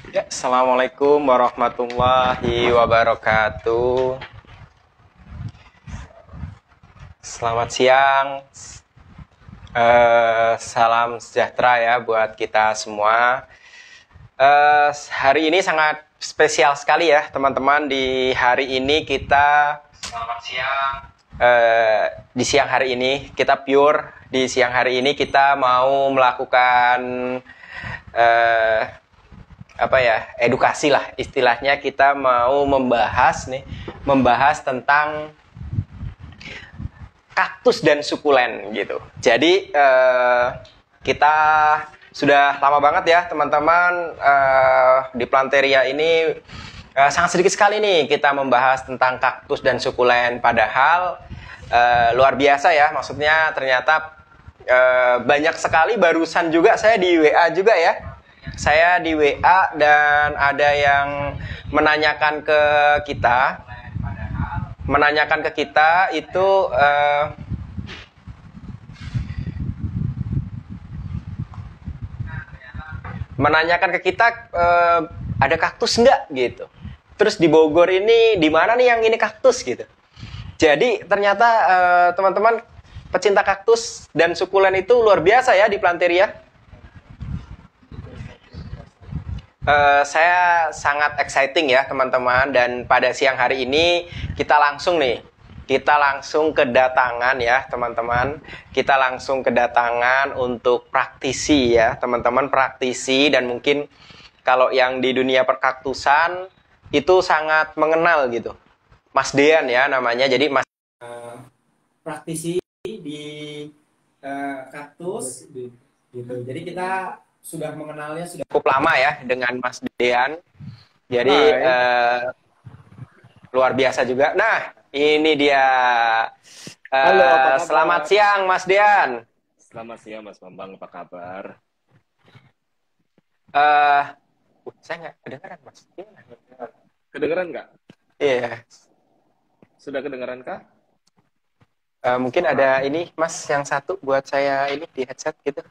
Ya, Assalamualaikum warahmatullahi wabarakatuh. Selamat siang. Salam sejahtera ya buat kita semua. Hari ini sangat spesial sekali ya teman-teman. Di hari ini kita Selamat siang. Di siang hari ini kita pure. Di siang hari ini kita mau melakukan edukasi lah istilahnya. Kita mau membahas tentang kaktus dan sukulen gitu. Jadi kita sudah lama banget ya teman-teman di Planteria ini sangat sedikit sekali nih kita membahas tentang kaktus dan sukulen, padahal luar biasa ya, maksudnya ternyata banyak sekali. Barusan juga saya di WA juga ya. Saya di WA dan ada yang menanyakan ke kita itu ada kaktus nggak gitu. Terus di Bogor ini di mana nih yang ini kaktus gitu. Jadi ternyata teman-teman pecinta kaktus dan sukulen itu luar biasa ya di Planteria. Saya sangat exciting ya teman-teman, dan pada siang hari ini kita langsung kedatangan ya teman-teman. Kita langsung kedatangan untuk praktisi ya teman-teman, praktisi, dan mungkin kalau yang di dunia perkaktusan itu sangat mengenal gitu. Mas Dean ya namanya. Jadi Mas praktisi di kaktus gitu. Jadi kita sudah mengenalnya sudah cukup lama ya dengan Mas Dean. Jadi luar biasa juga. Nah, ini dia. Halo, apa kabar? Selamat siang Mas Dean. Selamat siang Mas Bambang, apa kabar? Saya nggak kedengaran Mas. Kedengeran nggak? Iya. Sudah kedengeran kah? Mungkin ada ini Mas yang satu buat saya ini di headset gitu.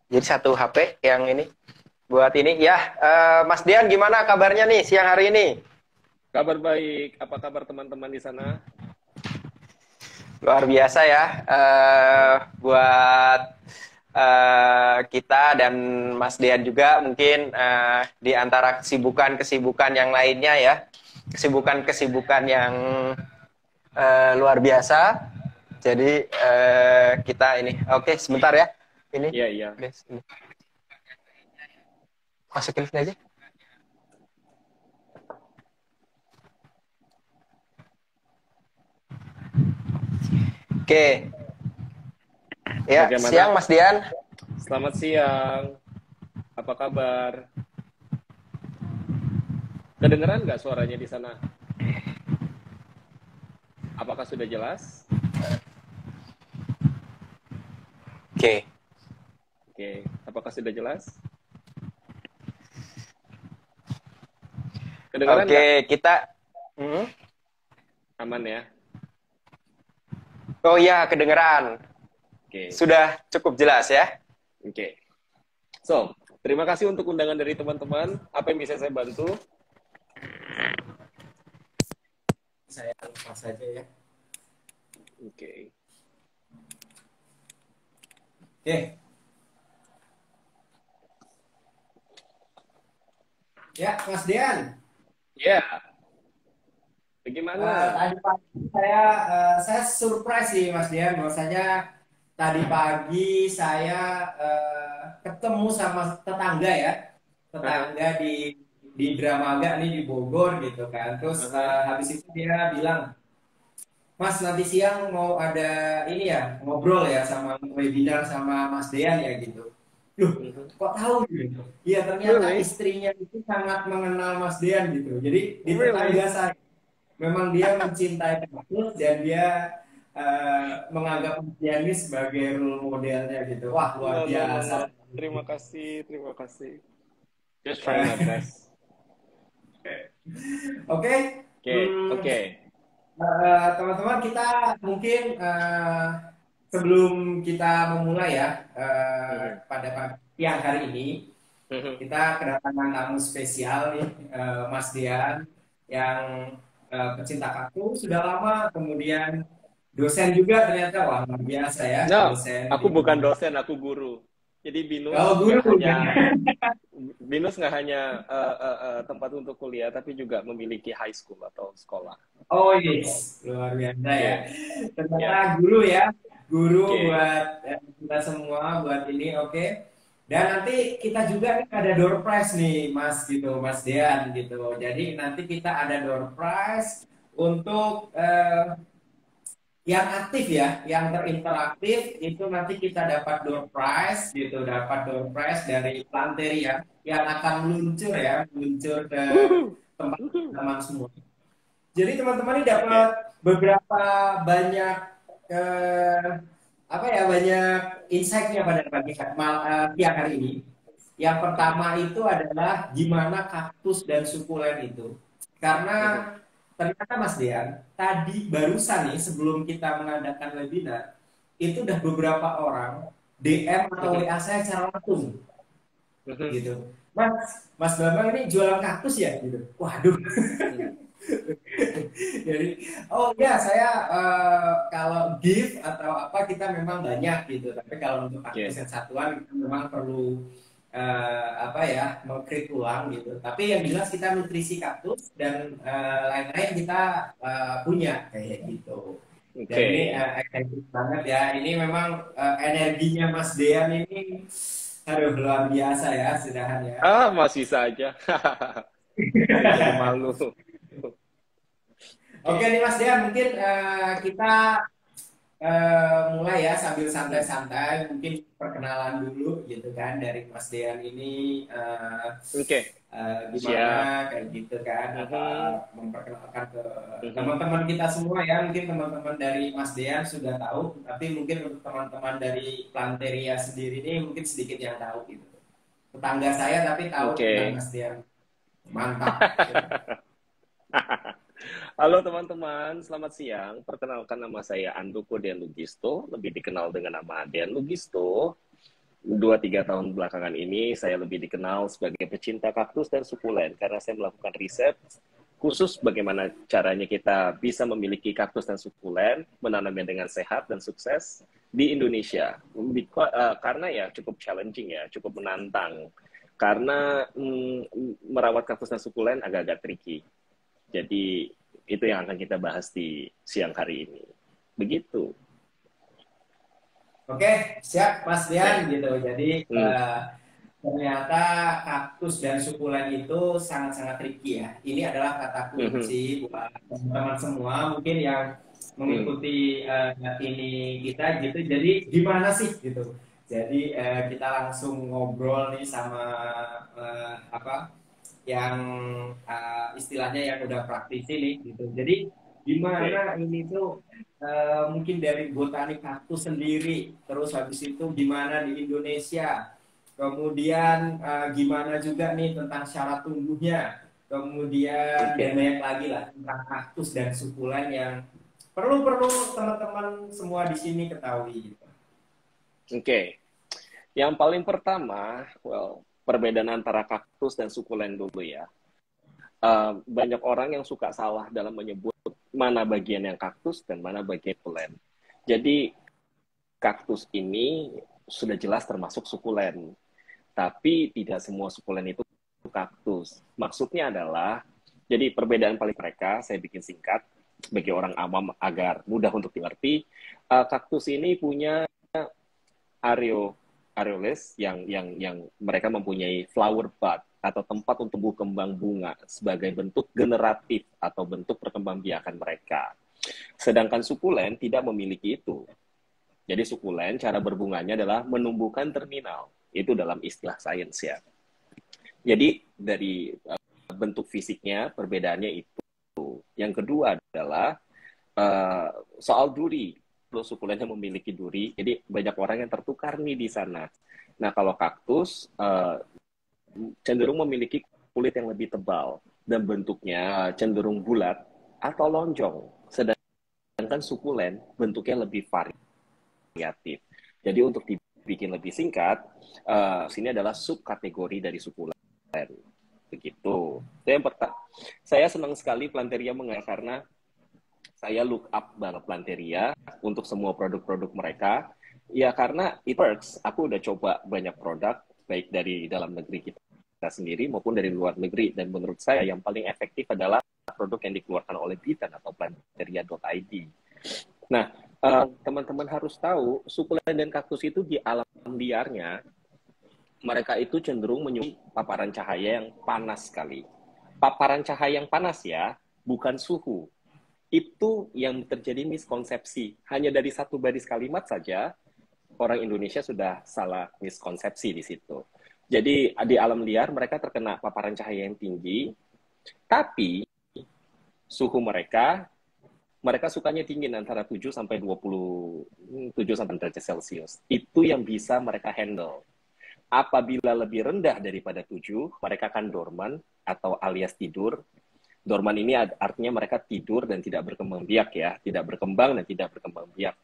Jadi satu HP yang ini buat ini ya. Mas Dian, gimana kabarnya nih siang hari ini? Kabar baik. Apa kabar teman-teman di sana? Luar biasa ya. Buat kita dan Mas Dian juga mungkin di antara kesibukan yang lainnya ya, kesibukan yang luar biasa. Jadi kita ini, oke, sebentar ya. Ini. Iya. Guys, ini. Masukin aja. Oke. Ya, Bagaimana? siang Mas Dian. Selamat siang. Apa kabar? Kedengeran nggak suaranya di sana? Apakah sudah jelas? Oke. Apakah sudah jelas? Kedengeran Oke, nggak? kita Aman ya? Oh iya, kedengeran. Oke. Sudah cukup jelas ya? Oke. So, terima kasih untuk undangan dari teman-teman. Apa yang bisa saya bantu? Saya lepas saja ya. Oke. Ya, Mas Dian. Ya. Bagaimana? Tadi pagi saya surprise sih Mas Dian, bahwasanya tadi pagi saya ketemu sama tetangga di Dramaga nih di Bogor gitu kan. Terus habis itu dia bilang, Mas nanti siang mau ada ini ya, ngobrol ya sama webinar sama Mas Dean ya gitu. Loh, kok tahu gitu? Iya, ternyata Really? istrinya itu sangat mengenal Mas Dean gitu. Jadi di Really? tetangga saya memang dia mencintai kaktus dan dia menganggap Mas Dean ini sebagai role modelnya gitu. Wah, luar No. biasa. Terima kasih. Just trying my best. Oke. Oke. Teman-teman, kita mungkin sebelum kita memulai ya pada siang hari ini, Kita kedatangan tamu spesial nih, Mas Dian, yang pecinta kaktus sudah lama, kemudian dosen juga ternyata, wah luar biasa ya, Nah, dosen aku di bukan dosen, aku guru. Jadi kalau guru kan. Binus nggak hanya tempat untuk kuliah, tapi juga memiliki high school atau sekolah. Oh yes, luar biasa Oke, ya. ya, Ternyata guru ya, guru oke, buat kita semua buat ini, oke. Dan nanti kita juga nih ada door prize nih, Mas gitu, Mas Dean gitu. Jadi nanti kita ada door prize untuk yang aktif ya, yang terinteraktif itu nanti kita dapat door prize gitu, dapat door prize dari Planteria yang akan meluncur ya, meluncur ke Wuhu, tempat wuhu. teman semua. Jadi teman-teman ini dapat Oke, beberapa banyak eh, apa ya, banyak insight-nya pada pagi siang hari ini. Yang Mhm, pertama itu adalah gimana kaktus dan sukulen itu. mhm. Karena ternyata Mas Dian, tadi barusan nih sebelum kita mengadakan webinar, itu udah beberapa orang DM atau Mhm, WA saya secara langsung mhm, gitu. Mas, Mas Bambang ini jualan kaktus ya gitu. Waduh. mhm. Jadi, oh ya saya kalau gift atau apa kita memang banyak gitu. Tapi kalau untuk kaktus Oke, yang satuan kita memang perlu apa ya, mengkrit ulang gitu. Tapi yang jelas kita nutrisi kaktus dan lain-lain kita punya kayak gitu. Dan oke. ini excited banget ya. Ini memang energinya Mas Dean ini, aduh luar biasa ya, sudahan ya. Ah, masih saja. Jadi malu. Oke Oke. nih Mas Dean, mungkin kita mulai ya sambil Hmm. santai-santai, mungkin perkenalan dulu gitu kan dari Mas Dean ini, Oke, gimana siap. kayak gitu kan, apa Mhm, memperkenalkan ke mhm. teman-teman kita semua ya. Mungkin teman-teman dari Mas Dean sudah tahu, tapi mungkin untuk teman-teman dari Planteria sendiri ini mungkin sedikit yang tahu gitu. Tetangga saya tapi tahu tentang Oke. Mas Dean. Mantap. Halo teman-teman, selamat siang. Perkenalkan nama saya Andoko Dean Lugisto, lebih dikenal dengan nama Dean Lugisto. 2-3 tahun belakangan ini saya lebih dikenal sebagai pecinta kaktus dan sukulen karena saya melakukan riset khusus bagaimana caranya kita bisa memiliki kaktus dan sukulen, menanamnya dengan sehat dan sukses di Indonesia. Karena ya cukup challenging ya, cukup menantang. Karena merawat kaktus dan sukulen agak-agak tricky. Jadi itu yang akan kita bahas di siang hari ini. Begitu. Oke, siap Mas Dian Oke. gitu. Jadi Hmm. ternyata kaktus dan sukulen itu sangat-sangat tricky ya. Ini adalah kata Mhm. kunci buat teman-teman semua mungkin yang Hmm. mengikuti ini kita gitu. Jadi gimana sih gitu. Jadi kita langsung ngobrol nih sama apa yang istilahnya yang udah praktisi nih gitu. Jadi Oke. gimana ini tuh mungkin dari botanik kaktus sendiri, terus habis itu gimana di Indonesia, kemudian gimana juga nih tentang syarat tumbuhnya, kemudian dan Oke. banyak lagi lah tentang kaktus dan sukulen yang perlu-perlu teman-teman semua di sini ketahui gitu. Oke. Yang paling pertama, perbedaan antara kaktus dan sukulen dulu ya. Banyak orang yang suka salah dalam menyebut mana bagian yang kaktus dan mana bagian sukulen. Jadi kaktus ini sudah jelas termasuk sukulen, tapi tidak semua sukulen itu kaktus. Maksudnya adalah, jadi perbedaan paling mereka, saya bikin singkat, bagi orang awam agar mudah untuk dimengerti, kaktus ini punya areo areoles yang mereka mempunyai flower bud atau tempat untuk tumbuh kembang bunga sebagai bentuk generatif atau bentuk perkembangbiakan mereka. Sedangkan sukulen tidak memiliki itu. Jadi sukulen cara berbunganya adalah menumbuhkan terminal. Itu dalam istilah sains ya. Jadi dari bentuk fisiknya perbedaannya itu. Yang kedua adalah uh, soal duri. Lo sukulennya memiliki duri, jadi banyak orang yang tertukar nih di sana. Nah kalau kaktus cenderung memiliki kulit yang lebih tebal dan bentuknya cenderung bulat atau lonjong. Sedangkan sukulen bentuknya lebih variatif. Jadi untuk bikin lebih singkat, sini adalah subkategori dari sukulen. Begitu. Itu yang pertama. Saya senang sekali Planteria karena saya look up banget Planteria untuk semua produk-produk mereka. Ya karena it works. Aku udah coba banyak produk, baik dari dalam negeri kita sendiri maupun dari luar negeri. Dan menurut saya yang paling efektif adalah produk yang dikeluarkan oleh Bitan atau planteria.id. Nah, teman-teman harus tahu, sukulen dan kaktus itu di alam liarnya, mereka itu cenderung menyukai paparan cahaya yang panas sekali. Paparan cahaya yang panas ya, bukan suhu. Itu yang terjadi miskonsepsi. Hanya dari satu baris kalimat saja, orang Indonesia sudah salah miskonsepsi di situ. Jadi di alam liar mereka terkena paparan cahaya yang tinggi, tapi suhu mereka sukanya tinggi antara 7 sampai 27 sampai derajat Celcius. Itu yang bisa mereka handle. Apabila lebih rendah daripada 7, mereka akan dorman atau alias tidur. Dorman ini artinya mereka tidur dan tidak berkembang biak ya, tidak berkembang dan tidak berkembang biak.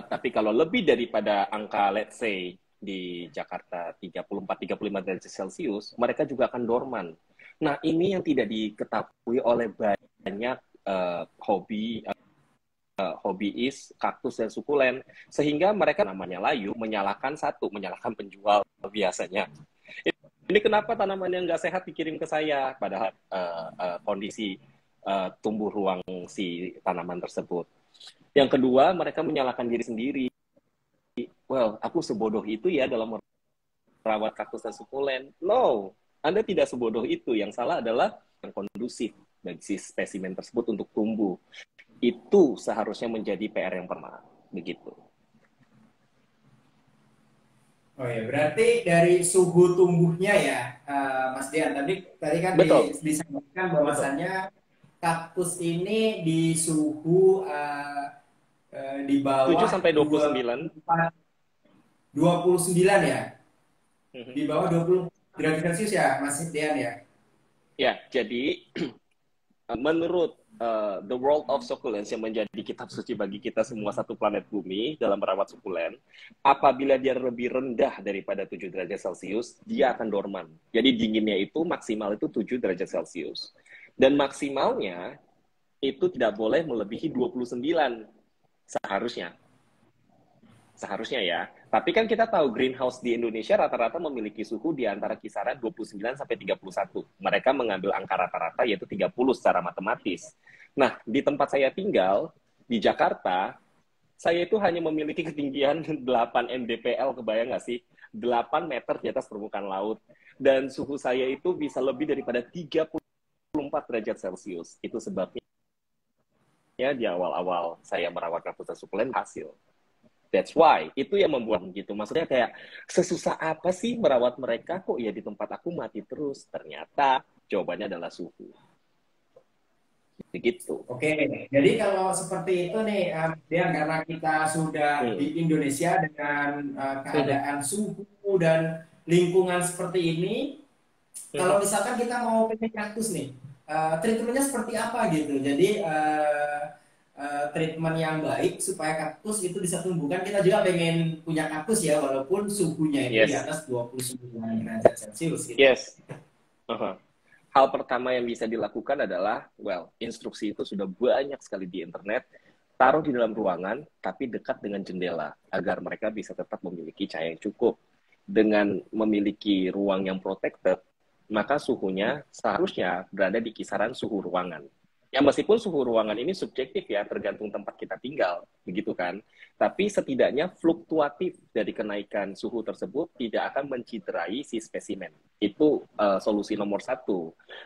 Tapi kalau lebih daripada angka let's say di Jakarta 34-35 derajat Celcius, mereka juga akan dorman. Nah, ini yang tidak diketahui oleh banyak hobiis kaktus dan sukulen, sehingga mereka namanya layu menyalahkan penjual biasanya. Ini kenapa tanaman yang nggak sehat dikirim ke saya, padahal kondisi tumbuh ruang si tanaman tersebut. Yang kedua, mereka menyalahkan diri sendiri. Well, aku sebodoh itu ya dalam merawat kaktus dan sukulen. No, Anda tidak sebodoh itu. Yang salah adalah yang kondusif bagi si spesimen tersebut untuk tumbuh. Itu seharusnya menjadi PR yang permanen. Begitu. Oh ya, berarti dari suhu tumbuhnya ya, Mas Dian. Tadi kan disampaikan bahwasannya kaktus ini di suhu di bawah 7 sampai 29. 29 ya? Di bawah 20 derajat Celcius ya, Mas Dian ya? Ya, jadi menurut The World of Succulents yang menjadi kitab suci bagi kita semua satu planet bumi dalam merawat sukulen, apabila dia lebih rendah daripada 7 derajat Celcius, dia akan dorman. Jadi dinginnya itu maksimal itu 7 derajat Celcius. Dan maksimalnya itu tidak boleh melebihi 29 seharusnya. Seharusnya ya. Tapi kan kita tahu greenhouse di Indonesia rata-rata memiliki suhu di antara kisaran 29 sampai 31. Mereka mengambil angka rata-rata yaitu 30 secara matematis. Nah, di tempat saya tinggal, di Jakarta, saya itu hanya memiliki ketinggian 8 mdpl, kebayang nggak sih? 8 meter di atas permukaan laut. Dan suhu saya itu bisa lebih daripada 34 derajat Celcius. Itu sebabnya di awal-awal saya merawat kaktus dan sukulen hasil. That's why, itu yang membuat gitu. Maksudnya kayak, sesusah apa sih merawat mereka kok ya di tempat aku mati terus? Ternyata jawabannya adalah suhu. Begitu. Oke, jadi kalau seperti itu nih, Dian, karena kita sudah di Indonesia dengan keadaan suhu dan lingkungan seperti ini, kalau misalkan kita mau pilih kaktus nih, treatmentnya seperti apa gitu? Jadi treatment yang baik supaya kaktus itu bisa tumbuhkan. Kita juga pengen punya kaktus ya, walaupun suhunya itu di atas 29 derajat Celcius. Gitu. Yes. Hal pertama yang bisa dilakukan adalah, instruksi itu sudah banyak sekali di internet. Taruh di dalam ruangan, tapi dekat dengan jendela, agar mereka bisa tetap memiliki cahaya yang cukup. Dengan memiliki ruang yang protected, maka suhunya seharusnya berada di kisaran suhu ruangan. Ya, meskipun suhu ruangan ini subjektif ya, tergantung tempat kita tinggal, begitu kan. Tapi setidaknya fluktuatif dari kenaikan suhu tersebut tidak akan menciderai si spesimen. Itu solusi nomor 1.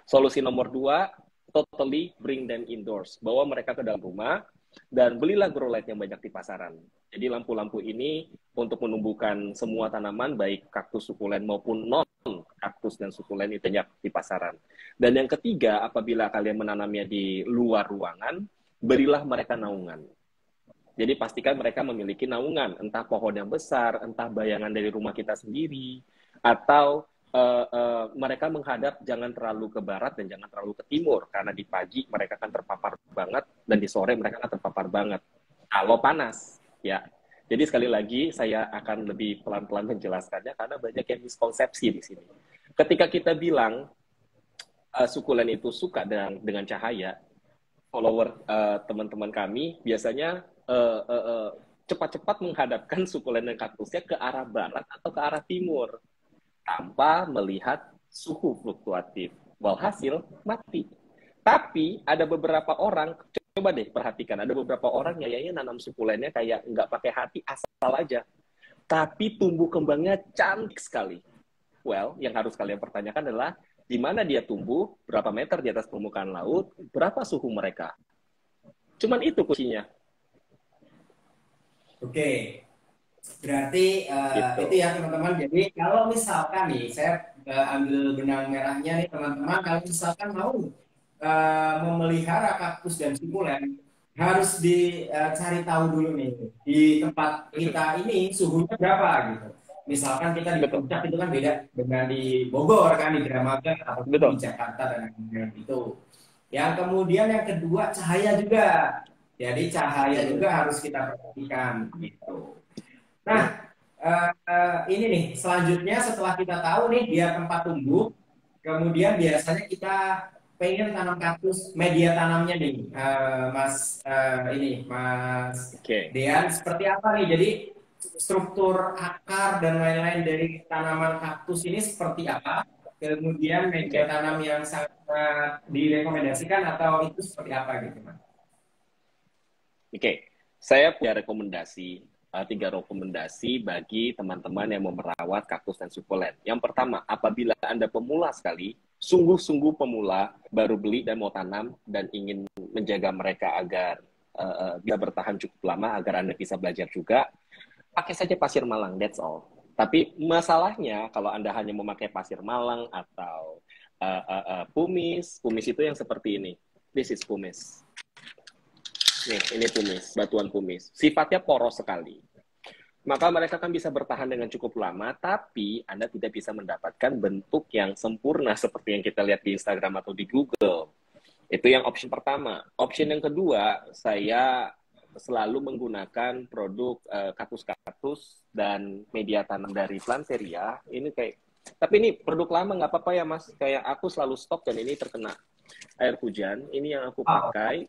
Solusi nomor 2, totally bring them indoors. Bawa mereka ke dalam rumah, dan belilah grow light yang banyak di pasaran. Jadi lampu-lampu ini untuk menumbuhkan semua tanaman, baik kaktus sukulen maupun non-kaktus dan sukulen itu banyak di pasaran. Dan yang ketiga, apabila kalian menanamnya di luar ruangan, berilah mereka naungan. Jadi pastikan mereka memiliki naungan, entah pohon yang besar, entah bayangan dari rumah kita sendiri, atau mereka menghadap jangan terlalu ke barat dan jangan terlalu ke timur, karena di pagi mereka akan terpapar banget dan di sore mereka akan terpapar banget kalau panas ya. Jadi sekali lagi saya akan lebih pelan-pelan menjelaskannya karena banyak yang miskonsepsi di sini. Ketika kita bilang sukulen itu suka dengan cahaya, follower teman-teman kami biasanya cepat-cepat menghadapkan sukulen dan kaktusnya ke arah barat atau ke arah timur tanpa melihat suhu fluktuatif. Walhasil mati. Tapi ada beberapa orang, coba deh perhatikan, ada beberapa orang kayaknya nanam sukulennya kayak nggak pakai hati, asal aja. Tapi tumbuh kembangnya cantik sekali. Well, yang harus kalian pertanyakan adalah di mana dia tumbuh, berapa meter di atas permukaan laut, berapa suhu mereka. Cuman itu kuncinya. Oke, berarti Gitu. itu ya teman-teman. Jadi kalau misalkan nih, saya ambil benang merahnya nih teman-teman. Kalau misalkan mau memelihara kaktus dan sukulen, harus dicari tahu dulu nih di tempat kita ini suhunya berapa gitu. Misalkan kita di Betul. puncak itu kan beda dengan di Bogor kan, di Dramaga atau di Betul. Jakarta dan lain-lain itu. Yang kemudian yang kedua cahaya juga. Jadi cahaya juga harus kita perhatikan gitu. Nah, ini nih selanjutnya setelah kita tahu nih dia tempat tumbuh, kemudian biasanya kita pengen tanam kaktus, media tanamnya nih, Mas Oke. Dean, seperti apa nih? Jadi struktur akar dan lain-lain dari tanaman kaktus ini seperti apa? Kemudian media Oke. tanam yang sangat direkomendasikan atau itu seperti apa gitu, Mas? Oke, saya punya rekomendasi, 3 rekomendasi bagi teman-teman yang mau merawat kaktus dan sukulen. Yang pertama, apabila Anda pemula sekali, sungguh-sungguh pemula, baru beli dan mau tanam, dan ingin menjaga mereka agar bisa bertahan cukup lama, agar Anda bisa belajar juga, pakai saja pasir malang, that's all. Tapi masalahnya, kalau Anda hanya memakai pasir malang atau pumis, pumis itu yang seperti ini. This is pumis. Nih, ini pumis, batuan pumis. Sifatnya poros sekali. Maka mereka kan bisa bertahan dengan cukup lama, tapi Anda tidak bisa mendapatkan bentuk yang sempurna seperti yang kita lihat di Instagram atau di Google. Itu yang option pertama. Option yang kedua, saya selalu menggunakan produk kaktus-kaktus dan media tanam dari Planteria. Ini tapi ini produk lama nggak apa-apa ya Mas. Kayak aku selalu stok dan ini terkena air hujan. Ini yang aku pakai.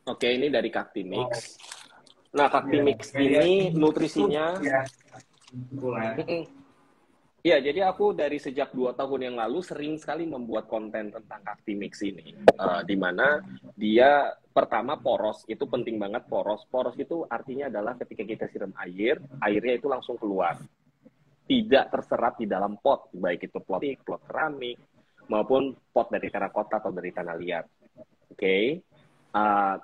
Oke, ini dari Cactimix. Nah, Cactimix ini nutrisinya... Ya, jadi aku dari sejak 2 tahun yang lalu sering sekali membuat konten tentang Cactimix ini. Di mana dia pertama poros, itu penting banget poros. Poros itu artinya adalah ketika kita siram air, airnya itu langsung keluar. Tidak terserap di dalam pot, baik itu pot keramik, maupun pot dari terakota atau dari tanah liat. Oke.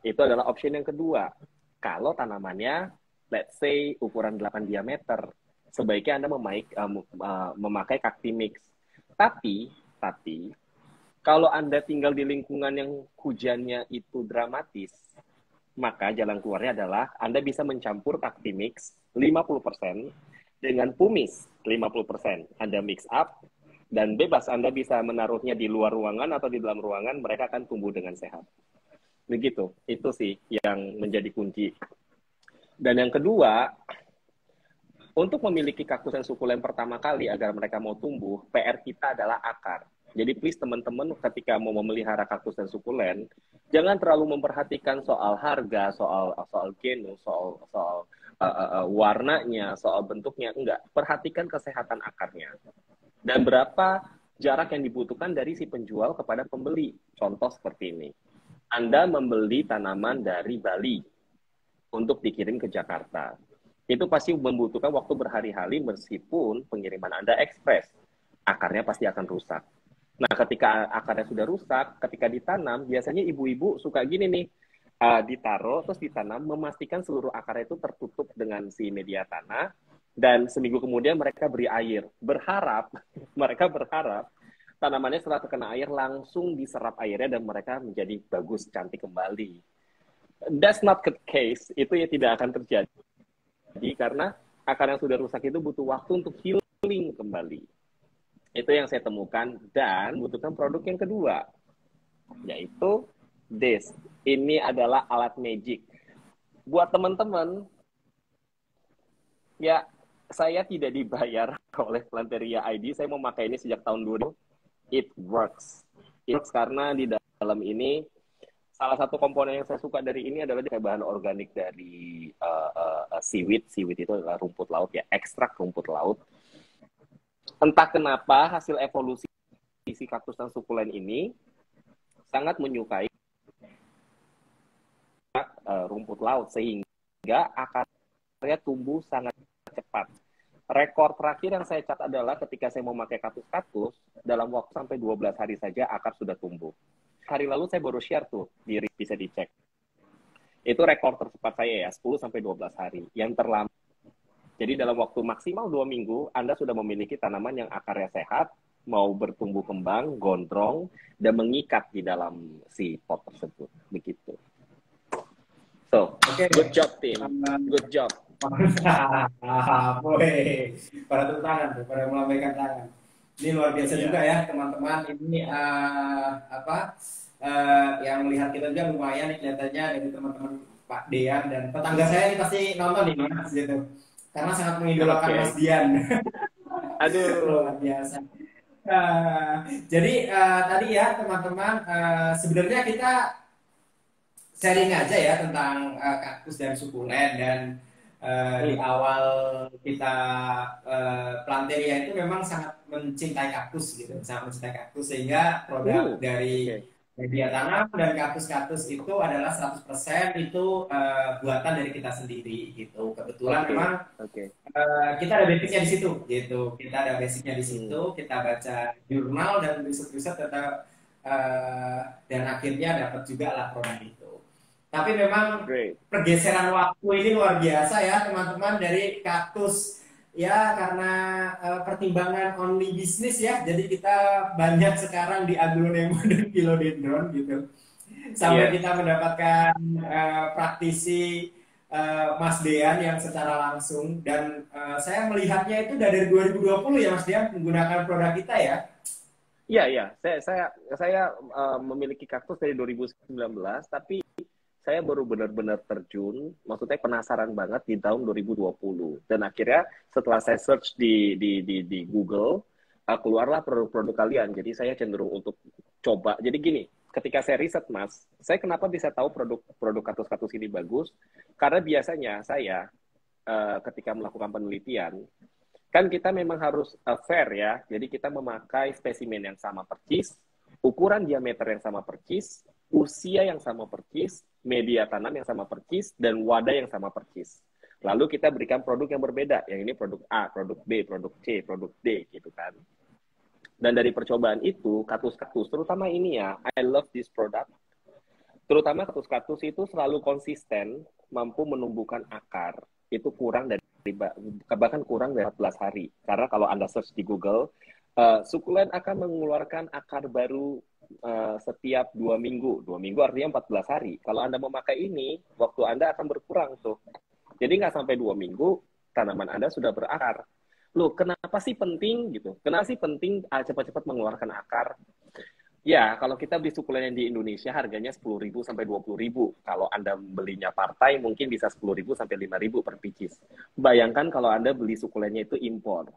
Itu adalah option yang kedua. Kalau tanamannya, let's say, ukuran 8 diameter, sebaiknya Anda memakai Cactimix. Tapi, kalau Anda tinggal di lingkungan yang hujannya itu dramatis, maka jalan keluarnya adalah Anda bisa mencampur Cactimix 50% dengan pumis 50%. Anda mix up, dan bebas Anda bisa menaruhnya di luar ruangan atau di dalam ruangan, mereka akan tumbuh dengan sehat. Begitu, itu sih yang menjadi kunci. Dan yang kedua, untuk memiliki kaktus dan sukulen pertama kali agar mereka mau tumbuh, PR kita adalah akar. Jadi please teman-teman ketika mau memelihara kaktus dan sukulen, jangan terlalu memperhatikan soal harga, soal genus, soal warnanya, soal bentuknya, enggak. Perhatikan kesehatan akarnya. Dan berapa jarak yang dibutuhkan dari si penjual kepada pembeli. Contoh seperti ini. Anda membeli tanaman dari Bali untuk dikirim ke Jakarta. Itu pasti membutuhkan waktu berhari-hari meskipun pengiriman Anda ekspres. Akarnya pasti akan rusak. Nah, ketika akarnya sudah rusak, ketika ditanam, biasanya ibu-ibu suka gini nih, ditaruh, terus ditanam, memastikan seluruh akarnya itu tertutup dengan si media tanah, dan seminggu kemudian mereka beri air. Mereka berharap, tanamannya setelah terkena air langsung diserap airnya dan mereka menjadi bagus, cantik kembali. That's not the case. Itu ya tidak akan terjadi karena akar yang sudah rusak itu butuh waktu untuk healing kembali. Itu yang saya temukan dan butuhkan produk yang kedua, yaitu this. Ini adalah alat magic. Buat teman-teman Ya, saya tidak dibayar oleh Planteria ID. Saya memakai ini sejak tahun 2000. It works. It works karena di dalam ini salah satu komponen yang saya suka dari ini adalah dia bahan organik dari seaweed. Seaweed itu adalah rumput laut ya, ekstrak rumput laut. Entah kenapa hasil evolusi si kaktus dan sukulen ini sangat menyukai rumput laut sehingga akarnya tumbuh sangat cepat. Rekor terakhir yang saya catat adalah ketika saya memakai kaktus-kaktus, dalam waktu sampai 12 hari saja akar sudah tumbuh. Hari lalu saya baru share tuh, bisa dicek. Itu rekor tercepat saya ya, 10-12 hari. Yang terlambat. Jadi dalam waktu maksimal 2 minggu, Anda sudah memiliki tanaman yang akarnya sehat, mau bertumbuh kembang, gondrong, dan mengikat di dalam si pot tersebut. Begitu. So, good job tim. Good job. Boleh. Pada tepuk tangan tuh, pada melambaikan tangan. Ini luar biasa juga ya teman-teman. Ini yang melihat kita juga lumayan kelihatannya dari teman-teman Pak Dean dan tetangga saya ini pasti nonton nih Mas gitu. Karena sangat mengidolakan Mas Dian. Aduh, luar biasa. Jadi tadi ya teman-teman, sebenarnya kita sharing aja ya tentang kaktus dan sukulen dan di awal kita Planteria itu memang sangat mencintai kaktus gitu, sangat mencintai kaktus sehingga produk dari media tanam dan kaktus-kaktus itu adalah 100% itu buatan dari kita sendiri gitu. Kebetulan memang kita ada basicnya di situ gitu. Kita ada basicnya di situ, kita baca jurnal dan riset-riset dan akhirnya dapat juga lah produk itu. Tapi memang pergeseran waktu ini luar biasa ya teman-teman, dari kaktus ya karena pertimbangan only bisnis ya. Jadi kita banyak sekarang di aglonema dan philodendron gitu. Sampai kita mendapatkan praktisi Mas Dean yang secara langsung, dan saya melihatnya itu dari 2020 ya Mas Dean menggunakan produk kita ya. Iya. Saya memiliki kaktus dari 2019, tapi saya baru benar-benar terjun, maksudnya penasaran banget di tahun 2020. Dan akhirnya setelah saya search di Google, keluarlah produk-produk kalian. Jadi saya cenderung untuk coba. Jadi gini, ketika saya riset Mas, saya kenapa bisa tahu produk kaktus-kaktus ini bagus? Karena biasanya saya ketika melakukan penelitian, kan kita memang harus fair ya. Jadi kita memakai spesimen yang sama persis, ukuran diameter yang sama persis, usia yang sama persis, media tanam yang sama persis, dan wadah yang sama persis. Lalu kita berikan produk yang berbeda. Yang ini produk A, produk B, produk C, produk D, gitu kan. Dan dari percobaan itu, kaktus-kaktus, terutama ini ya, I love this product. Terutama kaktus-kaktus itu selalu konsisten, mampu menumbuhkan akar. Itu kurang dari, bahkan kurang dari 14 hari. Karena kalau Anda search di Google, sukulen akan mengeluarkan akar baru setiap 2 minggu. 2 minggu artinya 14 hari. Kalau Anda memakai ini, waktu Anda akan berkurang tuh. Jadi nggak sampai 2 minggu, tanaman Anda sudah berakar. Loh, kenapa sih penting gitu? Kenapa sih penting cepat-cepat mengeluarkan akar? Ya, kalau kita beli sukulen yang di Indonesia harganya 10.000 sampai 20.000. Kalau Anda belinya partai mungkin bisa 10.000 sampai 5.000 per biji. Bayangkan kalau Anda beli sukulennya itu impor.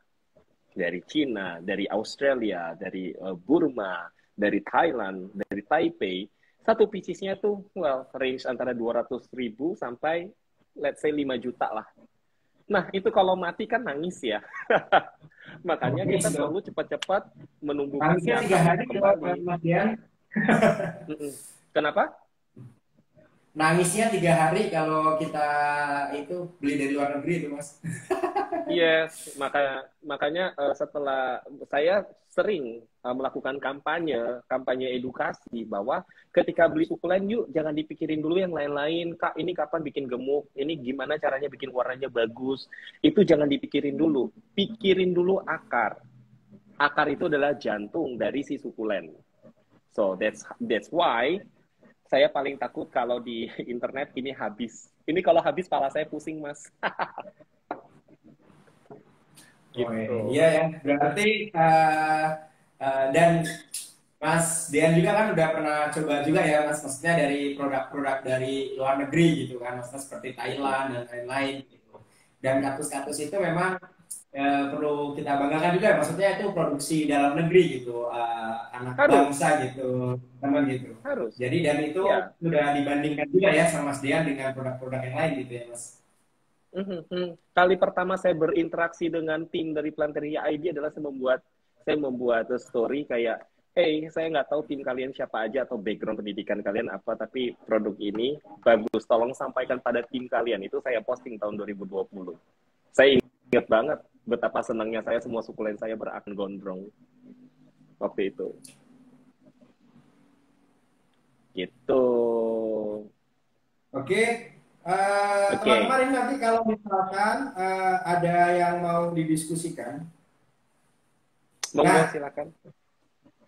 Dari Cina, dari Australia, dari Burma, dari Thailand, dari Taipei, satu picisnya tuh, range antara 200.000 sampai, let's say 5 juta lah. Nah, itu kalau mati kan nangis ya. Makanya kita perlu cepat-cepat menumbuhkan si akar kembali. Kenapa? Nangisnya 3 hari kalau kita itu beli dari luar negeri itu Mas. Yes, makanya setelah saya sering melakukan kampanye edukasi bahwa ketika beli sukulen yuk jangan dipikirin dulu yang lain-lain. Kak, ini kapan bikin gemuk? Ini gimana caranya bikin warnanya bagus? Itu jangan dipikirin dulu. Pikirin dulu akar. Akar itu adalah jantung dari si sukulen. So that's why saya paling takut kalau di internet ini habis. Ini kalau habis kepala saya pusing, Mas. Gitu. Iya ya, berarti dan Mas Dean juga kan udah pernah coba juga ya Mas, maksudnya dari produk-produk dari luar negeri gitu kan, maksudnya seperti Thailand dan lain-lain gitu. Dan kaktus-kaktus itu memang perlu kita banggakan juga, maksudnya itu produksi dalam negeri gitu, anak Harus, bangsa gitu, teman gitu. harus. Jadi dan itu Ya. sudah dibandingkan juga ya sama Mas Dian dengan produk-produk yang lain gitu ya Mas. Kali pertama saya berinteraksi dengan tim dari Planteria ID adalah saya membuat story kayak, hey, saya nggak tahu tim kalian siapa aja atau background pendidikan kalian apa, tapi produk ini bagus, tolong sampaikan pada tim kalian. Itu saya posting tahun 2020. Saya ingat banget betapa senangnya saya, semua sukulen saya berakan gondrong waktu itu. Gitu. Oke, Oke. teman-teman ini nanti kalau misalkan ada yang mau didiskusikan. Monggo, Nah, silakan.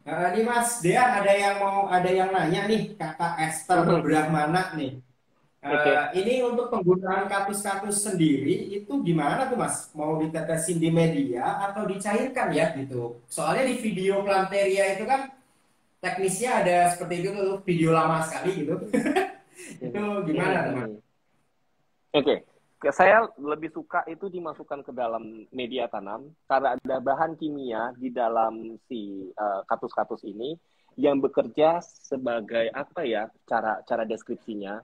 nih Mas Dean ada yang nanya nih Kakak Esther Brahmana nih. Oke. Ini untuk penggunaan kaktus-kaktus sendiri itu gimana tuh Mas? Mau ditetesin di media atau dicairkan ya gitu? Soalnya di video Planteria itu kan teknisnya ada seperti itu tuh, video lama sekali gitu. Itu gimana teman? Oke, saya lebih suka itu dimasukkan ke dalam media tanam karena ada bahan kimia di dalam si kaktus-kaktus ini yang bekerja sebagai apa ya, cara deskripsinya,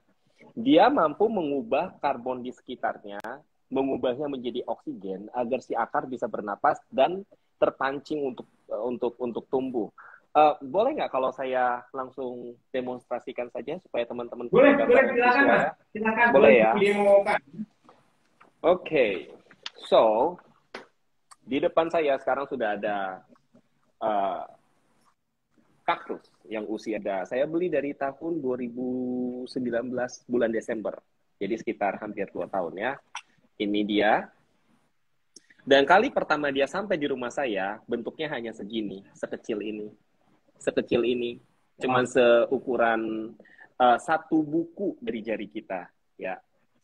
dia mampu mengubah karbon di sekitarnya, mengubahnya menjadi oksigen agar si akar bisa bernapas dan terpancing untuk tumbuh. Boleh nggak kalau saya langsung demonstrasikan saja supaya teman-teman punya Boleh gambaran silakan visual Mas. ya? Silakan boleh Boleh ya? video kan. Oke, so di depan saya sekarang sudah ada uh, kaktus yang saya beli dari tahun 2019 bulan Desember, jadi sekitar hampir 2 tahun ya. Ini dia. Dan kali pertama dia sampai di rumah saya, bentuknya hanya segini, sekecil ini, cuman seukuran satu buku dari jari kita, ya.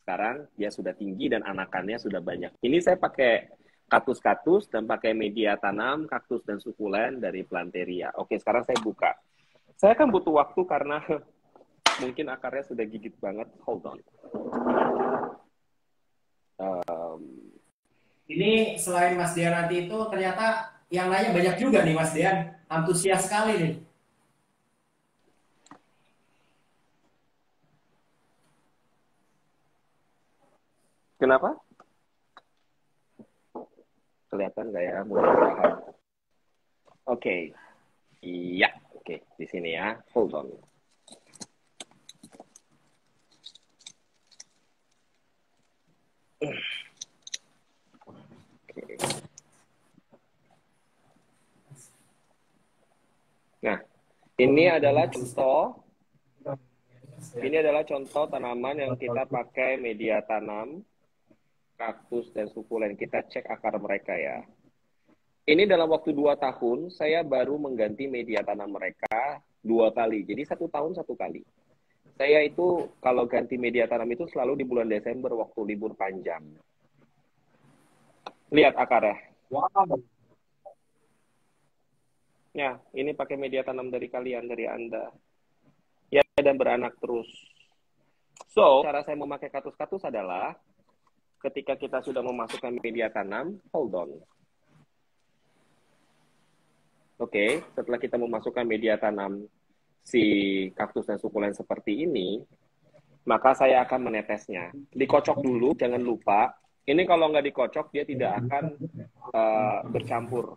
Sekarang dia sudah tinggi dan anakannya sudah banyak. Ini saya pakai kaktus-kaktus dan pakai media tanam kaktus dan sukulen dari Planteria. Oke, sekarang saya buka. Saya kan butuh waktu karena mungkin akarnya sudah gigit banget. Hold on. Ini selain Mas Dian nanti itu ternyata yang lainnya banyak juga nih Mas Dian. Antusias sekali nih. Kenapa? Kelihatan nggak ya? Mudah-mudahan. Oke. Iya. Oke, di sini ya. Hold on. Nah, ini adalah contoh tanaman yang kita pakai media tanam kaktus dan sukulen. Kita cek akar mereka ya. Ini dalam waktu 2 tahun, saya baru mengganti media tanam mereka 2 kali. Jadi 1 tahun 1 kali. Saya itu kalau ganti media tanam itu selalu di bulan Desember waktu libur panjang. Lihat akarnya. Wow. Ya, ini pakai media tanam dari kalian, dari Anda. Ya, dan beranak terus. So, cara saya memakai kaktus-kaktus adalah ketika kita sudah memasukkan media tanam, hold on. Oke, setelah kita memasukkan media tanam si kaktus dan sukulen seperti ini, maka saya akan menetesnya. Dikocok dulu, jangan lupa. Ini kalau nggak dikocok, dia tidak akan bercampur.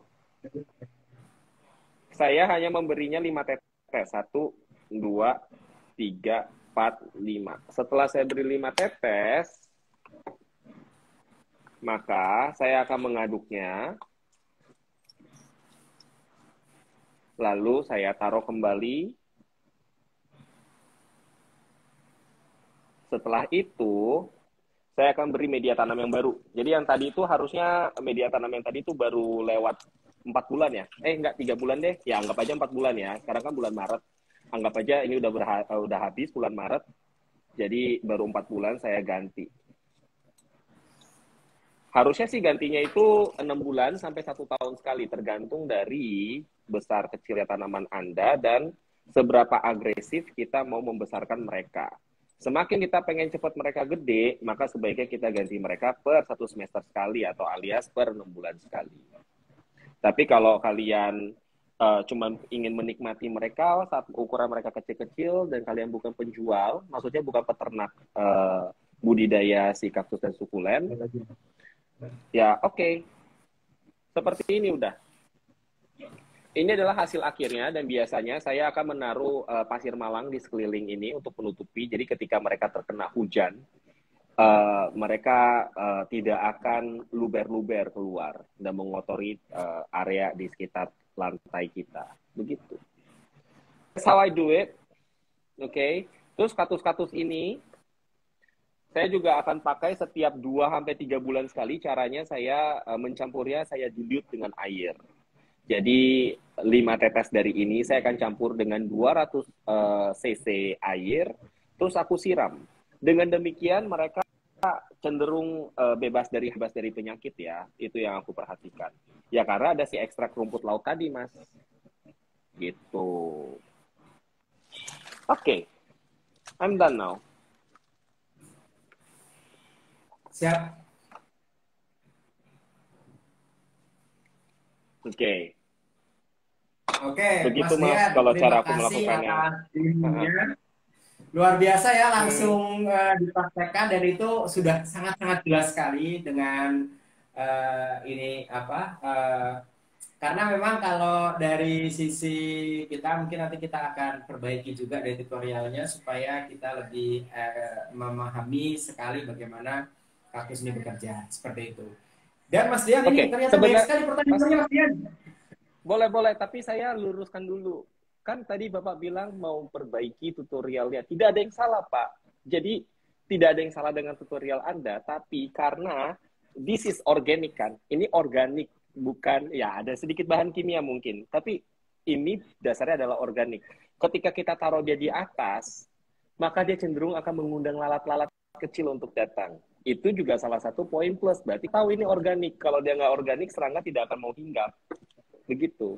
Saya hanya memberinya 5 tetes. 1, 2, 3, 4, 5. Setelah saya beri 5 tetes, maka saya akan mengaduknya. Lalu saya taruh kembali. Setelah itu, saya akan beri media tanam yang baru. Jadi yang tadi itu harusnya media tanam yang tadi itu baru lewat 4 bulan ya. Enggak, 3 bulan deh. Ya, anggap aja 4 bulan ya. Sekarang kan bulan Maret. Anggap aja ini udah habis bulan Maret. Jadi baru 4 bulan saya ganti. Harusnya sih gantinya itu 6 bulan sampai 1 tahun sekali. Tergantung dari besar kecilnya tanaman Anda dan seberapa agresif kita mau membesarkan mereka. Semakin kita pengen cepat mereka gede, maka sebaiknya kita ganti mereka per 1 semester sekali atau alias per 6 bulan sekali. Tapi kalau kalian cuma ingin menikmati mereka saat ukuran mereka kecil-kecil dan kalian bukan penjual, maksudnya bukan peternak budidaya si kaktus dan sukulen, ya oke. Seperti ini udah. Ini adalah hasil akhirnya dan biasanya saya akan menaruh pasir malang di sekeliling ini untuk menutupi. Jadi ketika mereka terkena hujan, mereka tidak akan luber-luber keluar dan mengotori area di sekitar lantai kita. Begitu. That's how I do it. Oke. Terus kaktus-kaktus ini saya juga akan pakai setiap 2-3 bulan sekali. Caranya saya mencampurnya, saya dilute dengan air. Jadi 5 tetes dari ini saya akan campur dengan 200 cc air, terus aku siram. Dengan demikian mereka cenderung bebas dari penyakit ya. Itu yang aku perhatikan. Ya karena ada si ekstrak rumput laut tadi, Mas. Gitu. Oke. I'm done now. Siap. Oke. Oke, Begitu Mas Dian, kalau terima cara aku kasih melakukannya. atas ilmunya. Luar biasa ya, langsung dipraktekkan dan itu sudah sangat-sangat jelas sekali dengan ini apa? Karena memang kalau dari sisi kita mungkin nanti kita akan perbaiki juga dari tutorialnya supaya kita lebih memahami sekali bagaimana kaktus ini bekerja seperti itu. Dan Mas Dian ini ternyata banyak sekali pertanyaannya Mas Dian. Boleh, tapi saya luruskan dulu. Kan tadi Bapak bilang mau perbaiki tutorialnya. Tidak ada yang salah, Pak. Jadi, tidak ada yang salah dengan tutorial Anda, tapi karena this is organic kan. Ini organik, bukan, ya ada sedikit bahan kimia mungkin. Tapi ini dasarnya adalah organik. Ketika kita taruh dia di atas, maka dia cenderung akan mengundang lalat-lalat kecil untuk datang. Itu juga salah satu poin plus. Berarti tahu ini organik. Kalau dia nggak organik, serangga tidak akan mau hinggap. Begitu.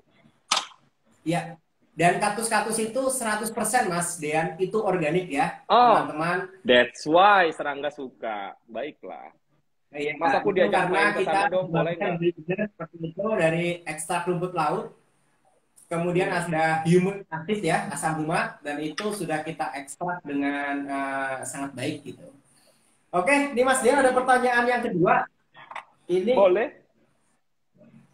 Ya, dan kaktus-kaktus itu 100% Mas Dean, itu organik ya, teman-teman. That's why serangga suka. Baiklah. Ya, Mas aku diajak main ke sana dong, boleh nggak? Seperti itu dari ekstrak rumput laut, kemudian ada humic acid ya, asam humat, dan itu sudah kita ekstrak dengan sangat baik gitu. Oke, ini Mas Dean ada pertanyaan yang kedua. Ini boleh.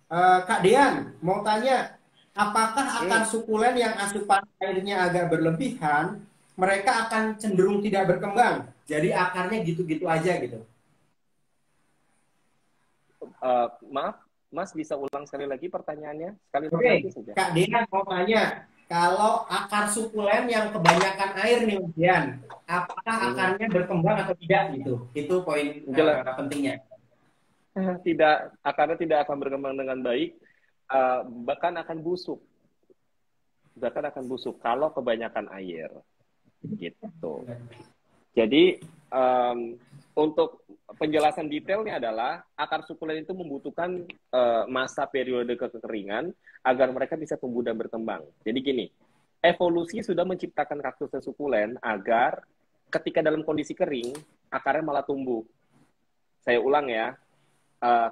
Kak Dean mau tanya, apakah akar sukulen yang asupan airnya agak berlebihan, mereka akan cenderung tidak berkembang? Jadi akarnya gitu-gitu aja gitu. Maaf, Mas bisa ulang sekali lagi pertanyaannya? Oke, Kak Dean mau tanya, kalau akar sukulen yang kebanyakan air nih Mas Dean, apakah akarnya berkembang atau tidak gitu? Itu poin pentingnya. Tidak, akarnya tidak akan berkembang dengan baik, bahkan akan busuk. Bahkan akan busuk kalau kebanyakan air. Gitu. Jadi, untuk penjelasan detailnya adalah akar sukulen itu membutuhkan masa periode kekeringan agar mereka bisa tumbuh dan berkembang. Jadi gini, evolusi sudah menciptakan kaktus dan sukulen agar ketika dalam kondisi kering, akarnya malah tumbuh. Saya ulang ya,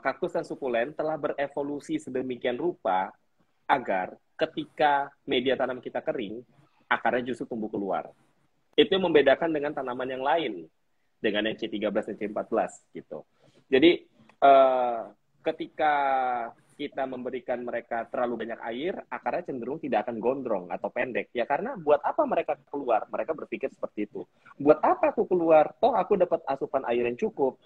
kaktus dan sukulen telah berevolusi sedemikian rupa agar ketika media tanam kita kering, akarnya justru tumbuh keluar. Itu yang membedakan dengan tanaman yang lain, dengan yang C13 dan C14 gitu. Jadi ketika kita memberikan mereka terlalu banyak air, akarnya cenderung tidak akan gondrong atau pendek. Ya karena buat apa mereka keluar? Mereka berpikir seperti itu. Buat apa aku keluar? Toh aku dapat asupan air yang cukup.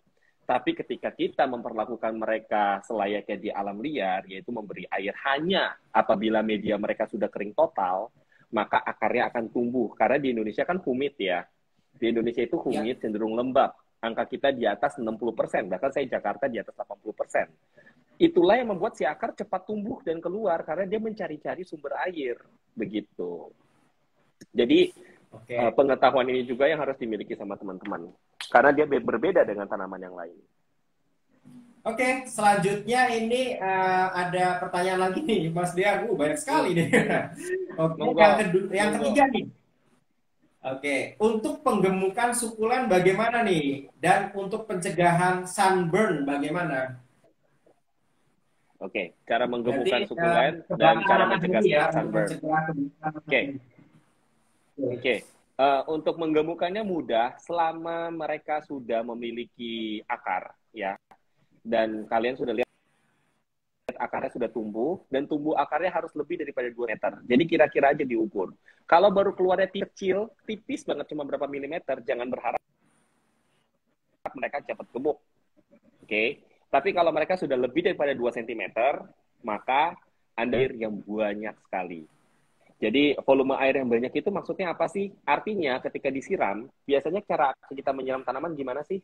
Tapi ketika kita memperlakukan mereka selayaknya di alam liar, yaitu memberi air hanya apabila media mereka sudah kering total, maka akarnya akan tumbuh. Karena di Indonesia kan humid ya. Di Indonesia itu humid, cenderung lembab. Angka kita di atas 60%, bahkan saya Jakarta di atas 80%. Itulah yang membuat si akar cepat tumbuh dan keluar, karena dia mencari-cari sumber air. Begitu. Jadi, pengetahuan ini juga yang harus dimiliki sama teman-teman. Karena dia berbeda dengan tanaman yang lain. Oke, selanjutnya ini ada pertanyaan lagi nih, Mas Dean. Banyak sekali nih. Oke, yang ketiga nih. Oke, untuk penggemukan sukulen bagaimana nih? Dan untuk pencegahan sunburn bagaimana? Oke, cara Jadi menggemukkan sukulen dan cara kebakaran mencegah matahari ya, untuk sunburn. mencegah kebakaran Oke, matahari. oke. Untuk menggemukannya mudah selama mereka sudah memiliki akar, ya. Dan kalian sudah lihat akarnya sudah tumbuh, dan tumbuh akarnya harus lebih daripada 2 meter. Jadi kira-kira aja diukur. Kalau baru keluarnya kecil, tipis banget, cuma berapa milimeter, jangan berharap mereka cepat gemuk. Oke. Tapi kalau mereka sudah lebih daripada 2 cm, maka Anda air yang banyak sekali. Jadi volume air yang banyak itu maksudnya apa sih? Artinya ketika disiram, biasanya cara kita menyiram tanaman gimana sih?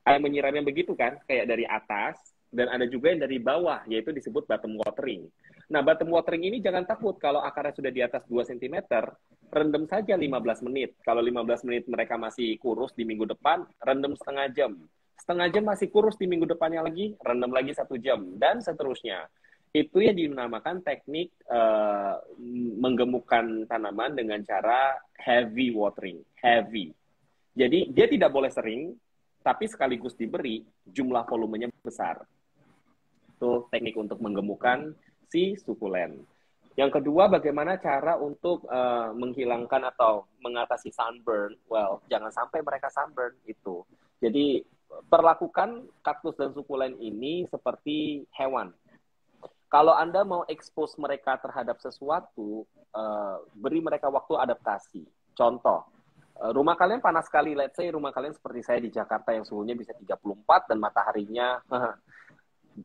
Ada menyiramnya begitu kan, kayak dari atas, dan ada juga yang dari bawah, yaitu disebut bottom watering. Nah, bottom watering ini jangan takut kalau akarnya sudah di atas 2 cm, rendam saja 15 menit. Kalau 15 menit mereka masih kurus di minggu depan, rendam setengah jam. Setengah jam masih kurus di minggu depannya lagi, rendam lagi 1 jam, dan seterusnya. Itu yang dinamakan teknik menggemukkan tanaman dengan cara heavy watering, heavy. Jadi dia tidak boleh sering, tapi sekaligus diberi jumlah volumenya besar. Itu teknik untuk menggemukkan si sukulen. Yang kedua, bagaimana cara untuk menghilangkan atau mengatasi sunburn? Well, jangan sampai mereka sunburn itu. Jadi perlakukan kaktus dan sukulen ini seperti hewan. Kalau Anda mau expose mereka terhadap sesuatu, beri mereka waktu adaptasi. Contoh, rumah kalian panas sekali, let's say rumah kalian seperti saya di Jakarta yang suhunya bisa 34 dan mataharinya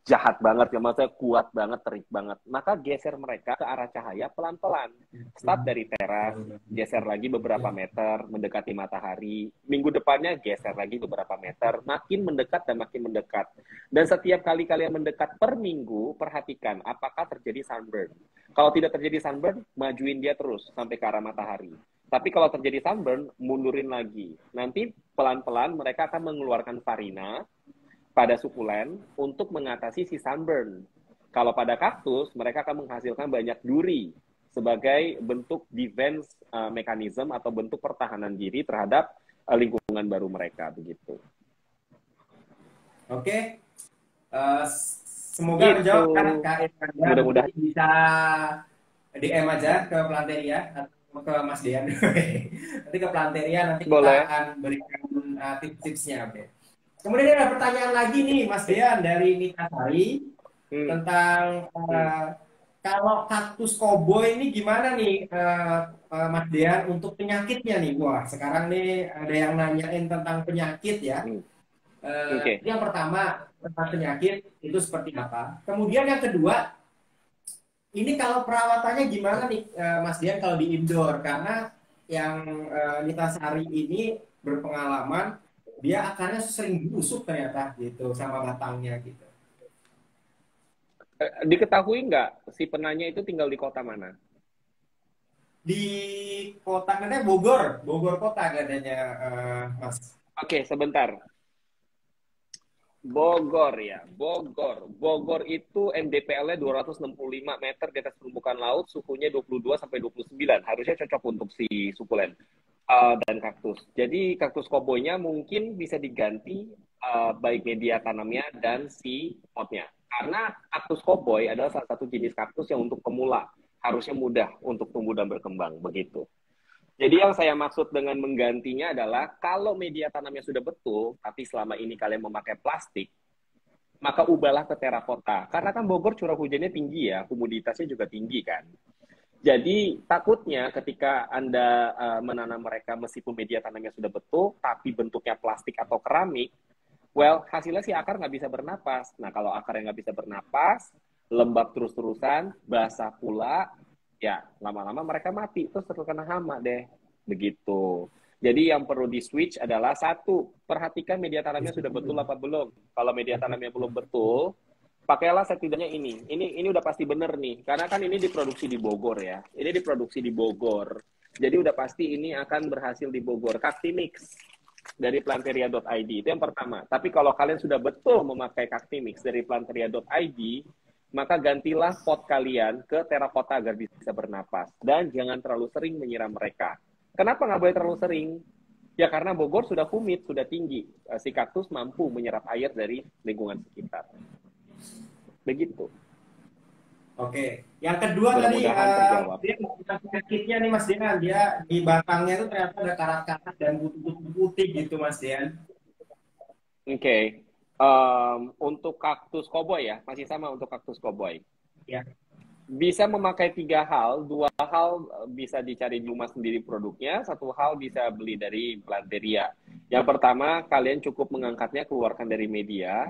jahat banget, ya maksudnya kuat banget, terik banget. Maka geser mereka ke arah cahaya pelan-pelan. Start dari teras, geser lagi beberapa meter, mendekati matahari. Minggu depannya geser lagi beberapa meter, makin mendekat dan makin mendekat. Dan setiap kali kalian mendekat per minggu, perhatikan apakah terjadi sunburn. Kalau tidak terjadi sunburn, majuin dia terus sampai ke arah matahari. Tapi kalau terjadi sunburn, mundurin lagi. Nanti pelan-pelan mereka akan mengeluarkan farina pada sukulen untuk mengatasi si sunburn. Kalau pada kaktus, mereka akan menghasilkan banyak duri sebagai bentuk defense mechanism atau bentuk pertahanan diri terhadap lingkungan baru mereka, begitu. Oke, semoga menjawab kan Kak Irfanda. Mudah-mudahan Bisa DM aja ke Planteria atau ke Mas Dean. Nanti ke Planteria, nanti kita akan berikan tips-tipsnya. Oke. Kemudian ada pertanyaan lagi nih Mas Dean dari Nita Sari tentang kalau kaktus koboi ini gimana nih Mas Dean untuk penyakitnya nih. Wah, sekarang nih ada yang nanyain tentang penyakit ya. Yang pertama tentang penyakit itu seperti apa. Kemudian yang kedua, ini kalau perawatannya gimana nih Mas Dean kalau di indoor, karena yang Nita Sari ini berpengalaman dia akarnya sering busuk ternyata gitu sama batangnya gitu. Diketahui nggak si penanya itu tinggal di kota mana? Di kota katanya Bogor, Bogor kota katanya Mas. Oke, sebentar. Bogor ya, Bogor itu MDPL-nya 265 meter di atas permukaan laut, suhunya 22 sampai 29. Harusnya cocok untuk si sukulen dan kaktus. Jadi kaktus koboynya mungkin bisa diganti baik media tanamnya dan si potnya. Karena kaktus koboy adalah salah satu jenis kaktus yang untuk pemula harusnya mudah untuk tumbuh dan berkembang, begitu. Jadi yang saya maksud dengan menggantinya adalah kalau media tanamnya sudah betul, tapi selama ini kalian memakai plastik, maka ubahlah ke terakota. Karena kan Bogor curah hujannya tinggi ya, komoditasnya juga tinggi kan. Jadi takutnya ketika Anda menanam mereka meskipun media tanamnya sudah betul, tapi bentuknya plastik atau keramik, well, hasilnya si akar nggak bisa bernapas. Nah, kalau akarnya nggak bisa bernapas, lembab terus-terusan, basah pula, ya lama-lama mereka mati, terus terkena hama deh. Begitu. Jadi yang perlu di-switch adalah satu, perhatikan media tanamnya sudah betul apa belum. Kalau media tanamnya belum betul, pakailah setidaknya ini. Ini udah pasti bener nih. Karena kan ini diproduksi di Bogor ya. Ini diproduksi di Bogor. Jadi udah pasti ini akan berhasil di Bogor. Kaktimix dari planteria.id. Itu yang pertama. Tapi kalau kalian sudah betul memakai Kaktimix dari planteria.id, maka gantilah pot kalian ke terakota agar bisa bernapas. Dan jangan terlalu sering menyiram mereka. Kenapa nggak boleh terlalu sering? Ya karena Bogor sudah humid, sudah tinggi. Si kaktus mampu menyerap air dari lingkungan sekitar. Begitu. Oke. Yang kedua tadi Mudah-mudahan terjawab. dia penyakitnya nih Mas Dian, dia di batangnya itu ternyata ada karat-karat dan kutu-kutu putih gitu Mas Dian. Oke. Untuk kaktus koboi ya, masih sama untuk kaktus koboi. Ya. Bisa memakai 3 hal, 2 hal bisa dicari di rumah sendiri produknya, 1 hal bisa beli dari Planteria. Yang pertama, kalian cukup mengangkatnya, keluarkan dari media,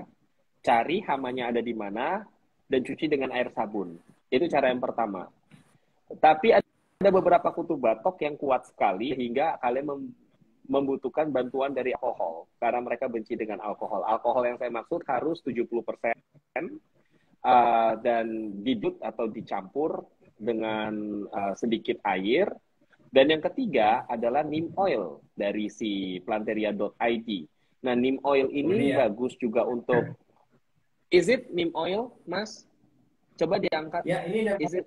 cari hamanya ada di mana, dan cuci dengan air sabun. Itu cara yang pertama. Tapi ada beberapa kutu batok yang kuat sekali hingga kalian membutuhkan bantuan dari alkohol, karena mereka benci dengan alkohol. Alkohol yang saya maksud harus 70%, dan didut atau dicampur dengan sedikit air. Dan yang ketiga adalah neem oil dari si planteria.id. Nah, neem oil ini bagus juga untuk... Is it neem oil, Mas? Coba diangkat. Ya, ini Is it...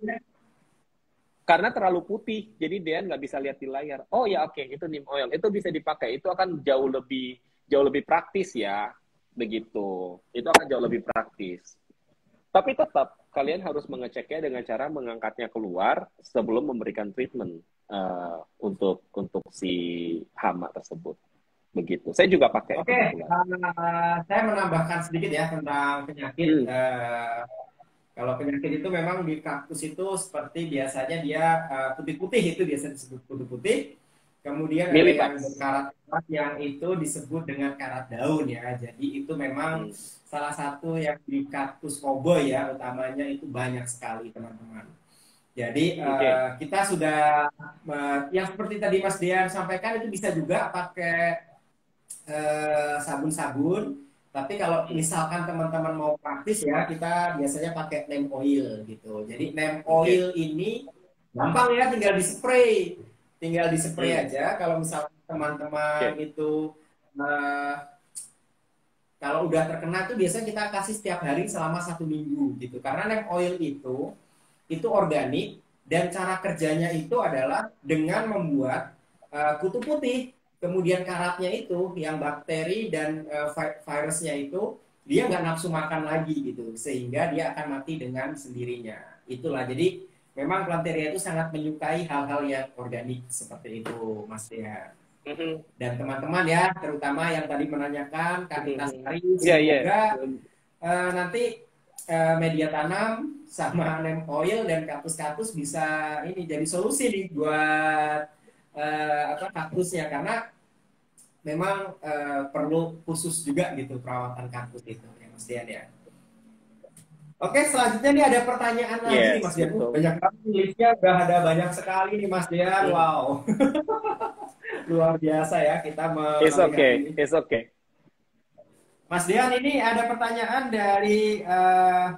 Karena terlalu putih, jadi dia nggak bisa lihat di layar. Oh ya, oke, itu neem oil. Itu bisa dipakai. Itu akan jauh lebih praktis ya, begitu. Itu akan jauh lebih praktis. Tapi tetap kalian harus mengeceknya dengan cara mengangkatnya keluar sebelum memberikan treatment untuk si hama tersebut. Begitu. Saya juga pakai. Oke, saya menambahkan sedikit ya tentang penyakit. Kalau penyakit itu memang di kaktus itu seperti biasanya dia putih-putih, itu biasa disebut putih-putih. Kemudian ada yang berkarat yang itu disebut dengan karat daun ya. Jadi itu memang salah satu yang di kaktus koboi ya, utamanya itu banyak sekali teman-teman. Jadi kita sudah yang seperti tadi Mas Dian sampaikan, itu bisa juga pakai sabun-sabun. Tapi kalau misalkan teman-teman mau praktis ya, kita biasanya pakai neem oil gitu. Jadi neem oil ini gampang ya, tinggal di-spray. Tinggal di-spray aja. Kalau misalkan teman-teman itu kalau udah terkena tuh biasanya kita kasih setiap hari selama 1 minggu gitu. Karena neem oil itu organik, dan cara kerjanya itu adalah dengan membuat kutu putih. Kemudian karatnya itu, yang bakteri dan virusnya itu, dia nggak nafsu makan lagi gitu. Sehingga dia akan mati dengan sendirinya. Itulah, jadi memang Planteria itu sangat menyukai hal-hal yang organik seperti itu, Mas Dea. Dan teman-teman ya, terutama yang tadi menanyakan, Kak Nita Sari, semoga nanti media tanam sama neem oil dan kaktus-kaktus bisa ini jadi solusi nih buat kaktusnya, karena memang perlu khusus juga gitu perawatan kaktus itu ya Mas Dian ya. Oke, selanjutnya nih ada pertanyaan lagi nih Mas Dian. Banyak banget listnya, udah ada banyak sekali nih Mas Dian. Wow. Luar biasa ya kita It's okay. Mas Dian, ini ada pertanyaan dari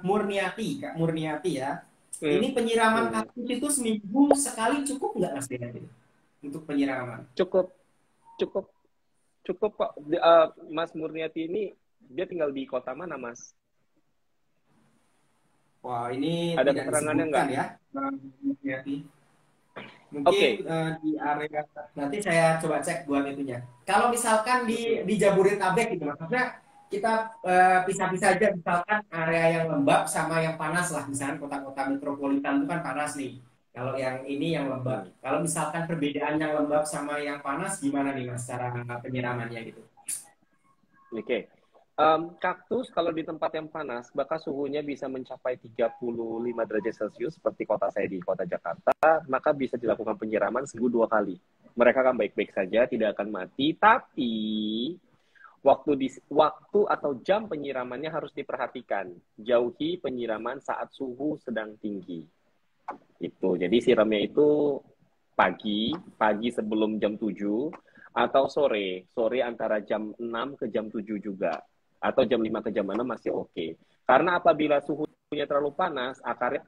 Murniati, Kak Murniati ya. Ini penyiraman kaktus itu seminggu sekali cukup nggak Mas Dian ini? Untuk penyiraman? Cukup Pak. Mas Murniati ini dia tinggal di kota mana, Mas? Wah, ini ada tidak keterangannya nggak ya, Murniati. Mungkin di area nanti saya coba cek buat itunya. Kalau misalkan di Jabodetabek gitu, maksudnya kita pisah-pisah aja, misalkan area yang lembab sama yang panas lah, misalkan kota-kota metropolitan itu kan panas nih. Kalau yang ini yang lembab. Kalau misalkan perbedaan yang lembab sama yang panas, gimana nih Mas cara penyiramannya gitu? Oke. Kaktus kalau di tempat yang panas, bahkan suhunya bisa mencapai 35 derajat Celcius seperti kota saya di kota Jakarta, maka bisa dilakukan penyiraman seminggu 2 kali. Mereka akan baik-baik saja, tidak akan mati, tapi waktu atau jam penyiramannya harus diperhatikan. Jauhi penyiraman saat suhu sedang tinggi. Itu. Jadi siramnya itu pagi sebelum jam 7 atau sore antara jam 6 ke jam 7 juga. Atau jam 5 ke jam 6 masih oke. Karena apabila suhunya terlalu panas, akarnya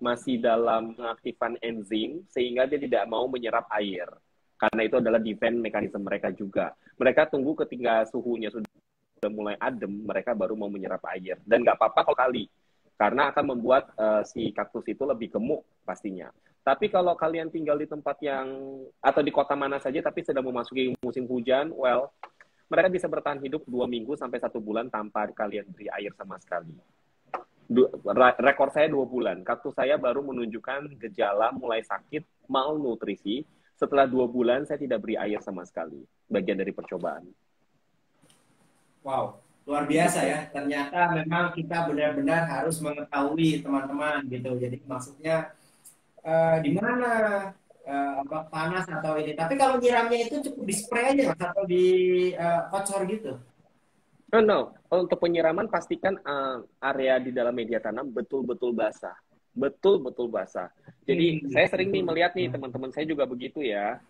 masih dalam mengaktifkan enzim sehingga dia tidak mau menyerap air. Karena itu adalah defense mekanisme mereka juga. Mereka tunggu ketika suhunya sudah mulai adem, mereka baru mau menyerap air. Dan nggak apa-apa kalau kali. karena akan membuat si kaktus itu lebih gemuk pastinya. Tapi kalau kalian tinggal di tempat yang atau di kota mana saja tapi sedang memasuki musim hujan, well, mereka bisa bertahan hidup 2 minggu sampai 1 bulan tanpa kalian beri air sama sekali. Rekor saya 2 bulan. Kaktus saya baru menunjukkan gejala mulai sakit, malnutrisi. Setelah 2 bulan saya tidak beri air sama sekali. Bagian dari percobaan. Wow, luar biasa ya. Ternyata memang kita benar-benar harus mengetahui teman-teman gitu. Jadi maksudnya di mana panas atau ini. Tapi kalau nyiramnya itu cukup di spray aja mas atau di kocor gitu. Oh, no, untuk penyiraman pastikan area di dalam media tanam betul-betul basah. Betul-betul basah. Jadi saya sering nih melihat nih teman-teman saya juga begitu ya.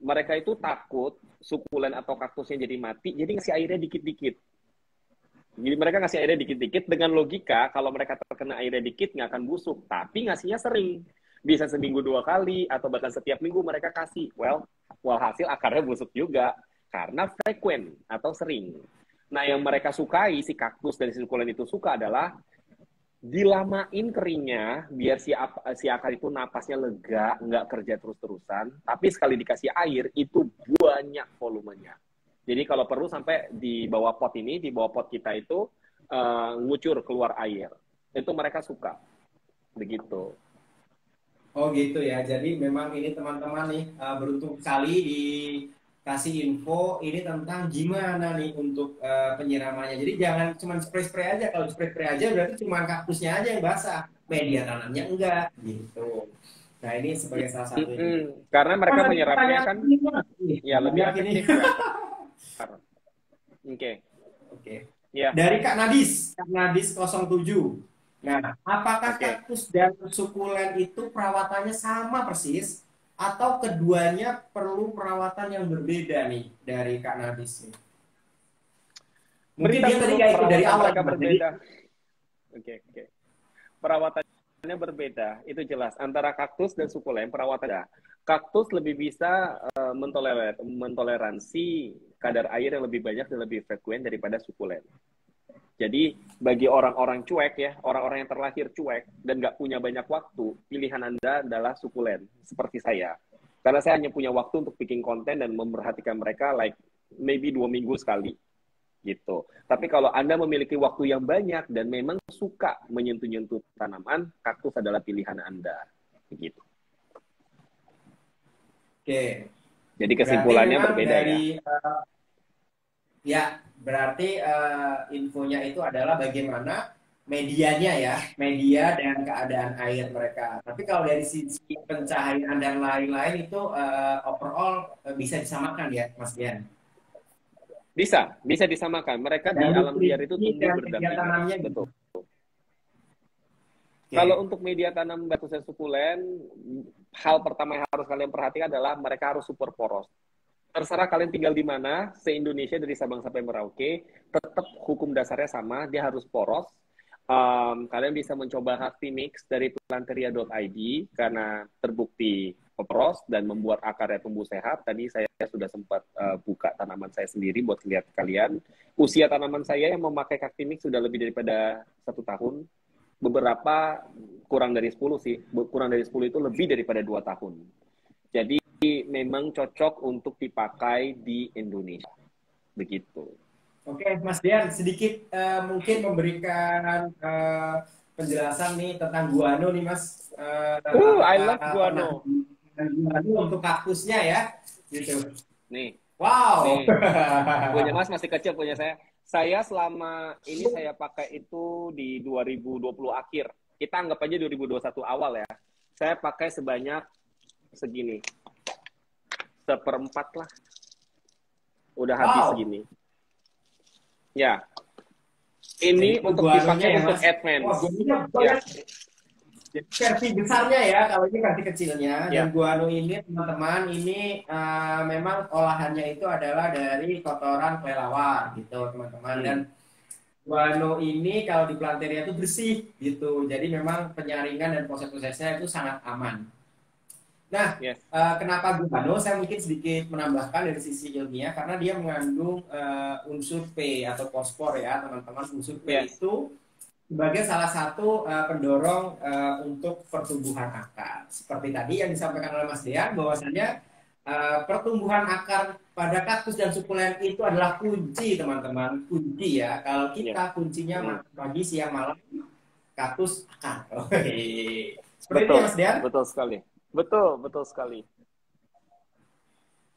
Mereka itu takut sukulen atau kaktusnya jadi mati, jadi ngasih airnya dikit-dikit. Jadi mereka ngasih airnya dikit-dikit dengan logika kalau mereka terkena airnya dikit nggak akan busuk, tapi ngasihnya sering. Bisa seminggu 2 kali atau bahkan setiap minggu mereka kasih. Well hasil akarnya busuk juga karena frekuen atau sering. Nah, yang mereka sukai, si kaktus dari sukulen itu suka adalah dilamain keringnya biar si akar itu napasnya lega, nggak kerja terus-terusan, tapi sekali dikasih air itu banyak volumenya. Jadi kalau perlu sampai di bawah pot ini, di bawah pot kita itu ngucur keluar air. Itu mereka suka. Begitu. Oh gitu ya. Jadi memang ini teman-teman nih beruntung sekali dikasih info ini tentang gimana nih untuk penyiramannya. Jadi jangan cuma spray-spray aja. Kalau spray-spray aja berarti cuma kaktusnya aja yang basah. Media tanamnya enggak gitu. Nah ini sebagai salah satu karena mereka menyiramnya kan ya lebih efektif. Oke. Ya. Dari Kak Nadis 07. Nah, apakah kaktus dan sukulen itu perawatannya sama persis atau keduanya perlu perawatan yang berbeda nih dari Kak Nadis nih? Mungkin dia tadi kayak dari awal mereka berbeda. Oke. Perawatannya berbeda, itu jelas. Antara kaktus dan sukulen perawatannya. Kaktus lebih bisa mentoleransi kadar air yang lebih banyak dan lebih frekuen daripada sukulen. Jadi bagi orang-orang cuek ya, orang-orang yang terlahir cuek dan nggak punya banyak waktu, pilihan Anda adalah sukulen, seperti saya. Karena saya hanya punya waktu untuk bikin konten dan memperhatikan mereka like maybe 2 minggu sekali. Gitu. Tapi kalau Anda memiliki waktu yang banyak dan memang suka menyentuh-nyentuh tanaman, kaktus adalah pilihan Anda. Begitu. Oke. Jadi kesimpulannya berbeda dari, ya. Berarti infonya itu adalah bagaimana medianya ya, media dan keadaan air mereka. Tapi kalau dari sisi pencahayaan dan lain-lain itu overall bisa disamakan ya, Mas Dian? Bisa disamakan. Mereka di alam liar itu tumbuh berdampingan. Betul. Okay. Kalau untuk media tanam batu dan sukulen, hal pertama yang harus kalian perhatikan adalah mereka harus super poros. Terserah kalian tinggal di mana, se-Indonesia dari Sabang sampai Merauke, tetap hukum dasarnya sama, dia harus poros. Kalian bisa mencoba Haktimix dari planteria.id karena terbukti poros dan membuat akarnya tumbuh sehat. Tadi saya sudah sempat buka tanaman saya sendiri buat lihat kalian. Usia tanaman saya yang memakai Haktimix sudah lebih daripada 1 tahun. Beberapa kurang dari 10 sih, kurang dari 10 itu lebih daripada 2 tahun. Jadi memang cocok untuk dipakai di Indonesia. Begitu. Oke, Mas Dian, sedikit mungkin memberikan penjelasan nih tentang guano nih, Mas. I love guano. Guano untuk kaktusnya ya, gitu. Nih. Wow. Nih. Punya Mas masih kecil, punya saya. Saya selama ini saya pakai itu di 2020 akhir. Kita anggap aja 2021 awal ya. Saya pakai sebanyak segini. 1/4 lah. Udah habis segini. Ya. Ini untuk dipakai untuk advance. Ya. Versi besarnya ya, kalau ini versi kecilnya. Dan guano ini teman-teman, ini memang olahannya itu adalah dari kotoran kelelawar gitu teman-teman. Dan guano ini kalau di planteria itu bersih gitu. Jadi memang penyaringan dan proses-prosesnya itu sangat aman. Nah, kenapa guano? Saya mungkin sedikit menambahkan dari sisi ilmiah karena dia mengandung unsur P atau fosfor ya, teman-teman. Unsur P itu sebagai salah satu pendorong untuk pertumbuhan akar. Seperti tadi yang disampaikan oleh Mas Dean, bahwasanya pertumbuhan akar pada kaktus dan sukulen itu adalah kunci, teman-teman. Kunci ya. Kalau Ya. kita kuncinya pagi, siang, malam, kaktus akar. Seperti itu Betul, ya, Mas Dean? betul sekali. Betul, betul sekali.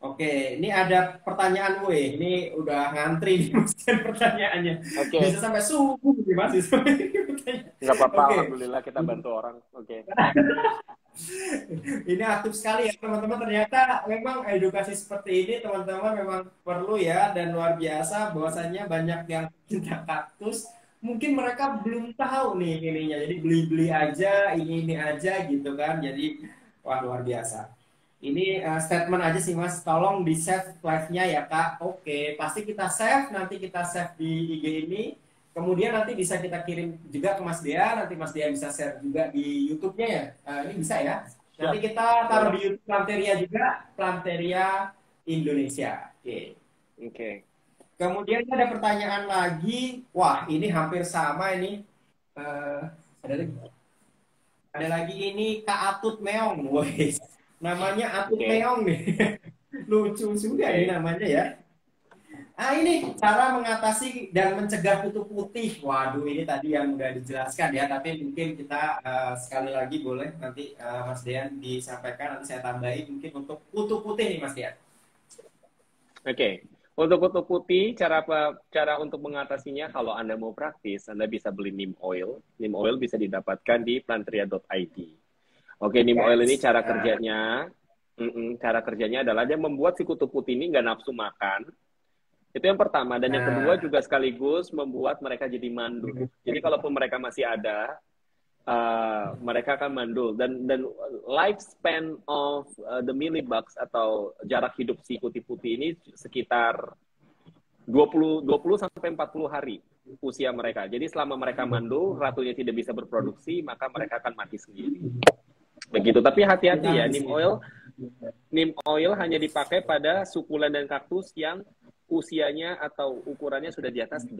Oke, ini ada pertanyaan gue. Ini udah ngantri nih Mas Dean pertanyaannya. Oke, Bisa sampai subuh nih Mas. nggak apa-apa. Oke. Alhamdulillah kita bantu orang. Oke. Ini aktif sekali ya teman-teman. Ternyata memang edukasi seperti ini teman-teman memang perlu ya, dan luar biasa bahwasannya banyak yang cinta kaktus. Mungkin mereka belum tahu nih ininya. Jadi beli-beli aja, ini aja gitu kan. Jadi wah, luar biasa. Ini statement aja sih Mas, tolong di save live-nya ya Kak. Oke, pasti kita save, nanti kita save di IG ini. Kemudian nanti bisa kita kirim juga ke Mas Dea, nanti Mas Dea bisa share juga di YouTube-nya ya. Ini bisa ya. Nanti kita taruh di YouTube Planteria juga, Planteria Indonesia. Oke. Oke. Kemudian ada pertanyaan lagi. Wah, ini hampir sama ini. Ada lagi ini Kak Atut Meong. Woi, namanya Atut Meong nih. Lucu juga ini namanya ya. Ini cara mengatasi dan mencegah kutu putih. Waduh, ini tadi yang udah dijelaskan ya, tapi mungkin kita sekali lagi boleh nanti Mas Dean disampaikan, nanti saya tambahin mungkin untuk kutu putih nih Mas Dean. Oke. Untuk kutu putih, cara untuk mengatasinya, kalau Anda mau praktis, Anda bisa beli neem oil. Neem oil bisa didapatkan di planteria.id. Oke, neem oil ini cara kerjanya adalah dia membuat si kutu putih ini nggak nafsu makan. Itu yang pertama. Dan yang kedua juga sekaligus membuat mereka jadi mandul. Jadi kalaupun mereka masih ada, mereka akan mandul. Dan lifespan of the mealybugs atau jarak hidup si putih-putih ini sekitar 20 sampai 40 hari usia mereka. Jadi selama mereka mandul, ratunya tidak bisa berproduksi, maka mereka akan mati sendiri. Begitu. Tapi hati-hati ya, neem oil hanya dipakai pada sukulen dan kaktus yang usianya atau ukurannya sudah di atas 8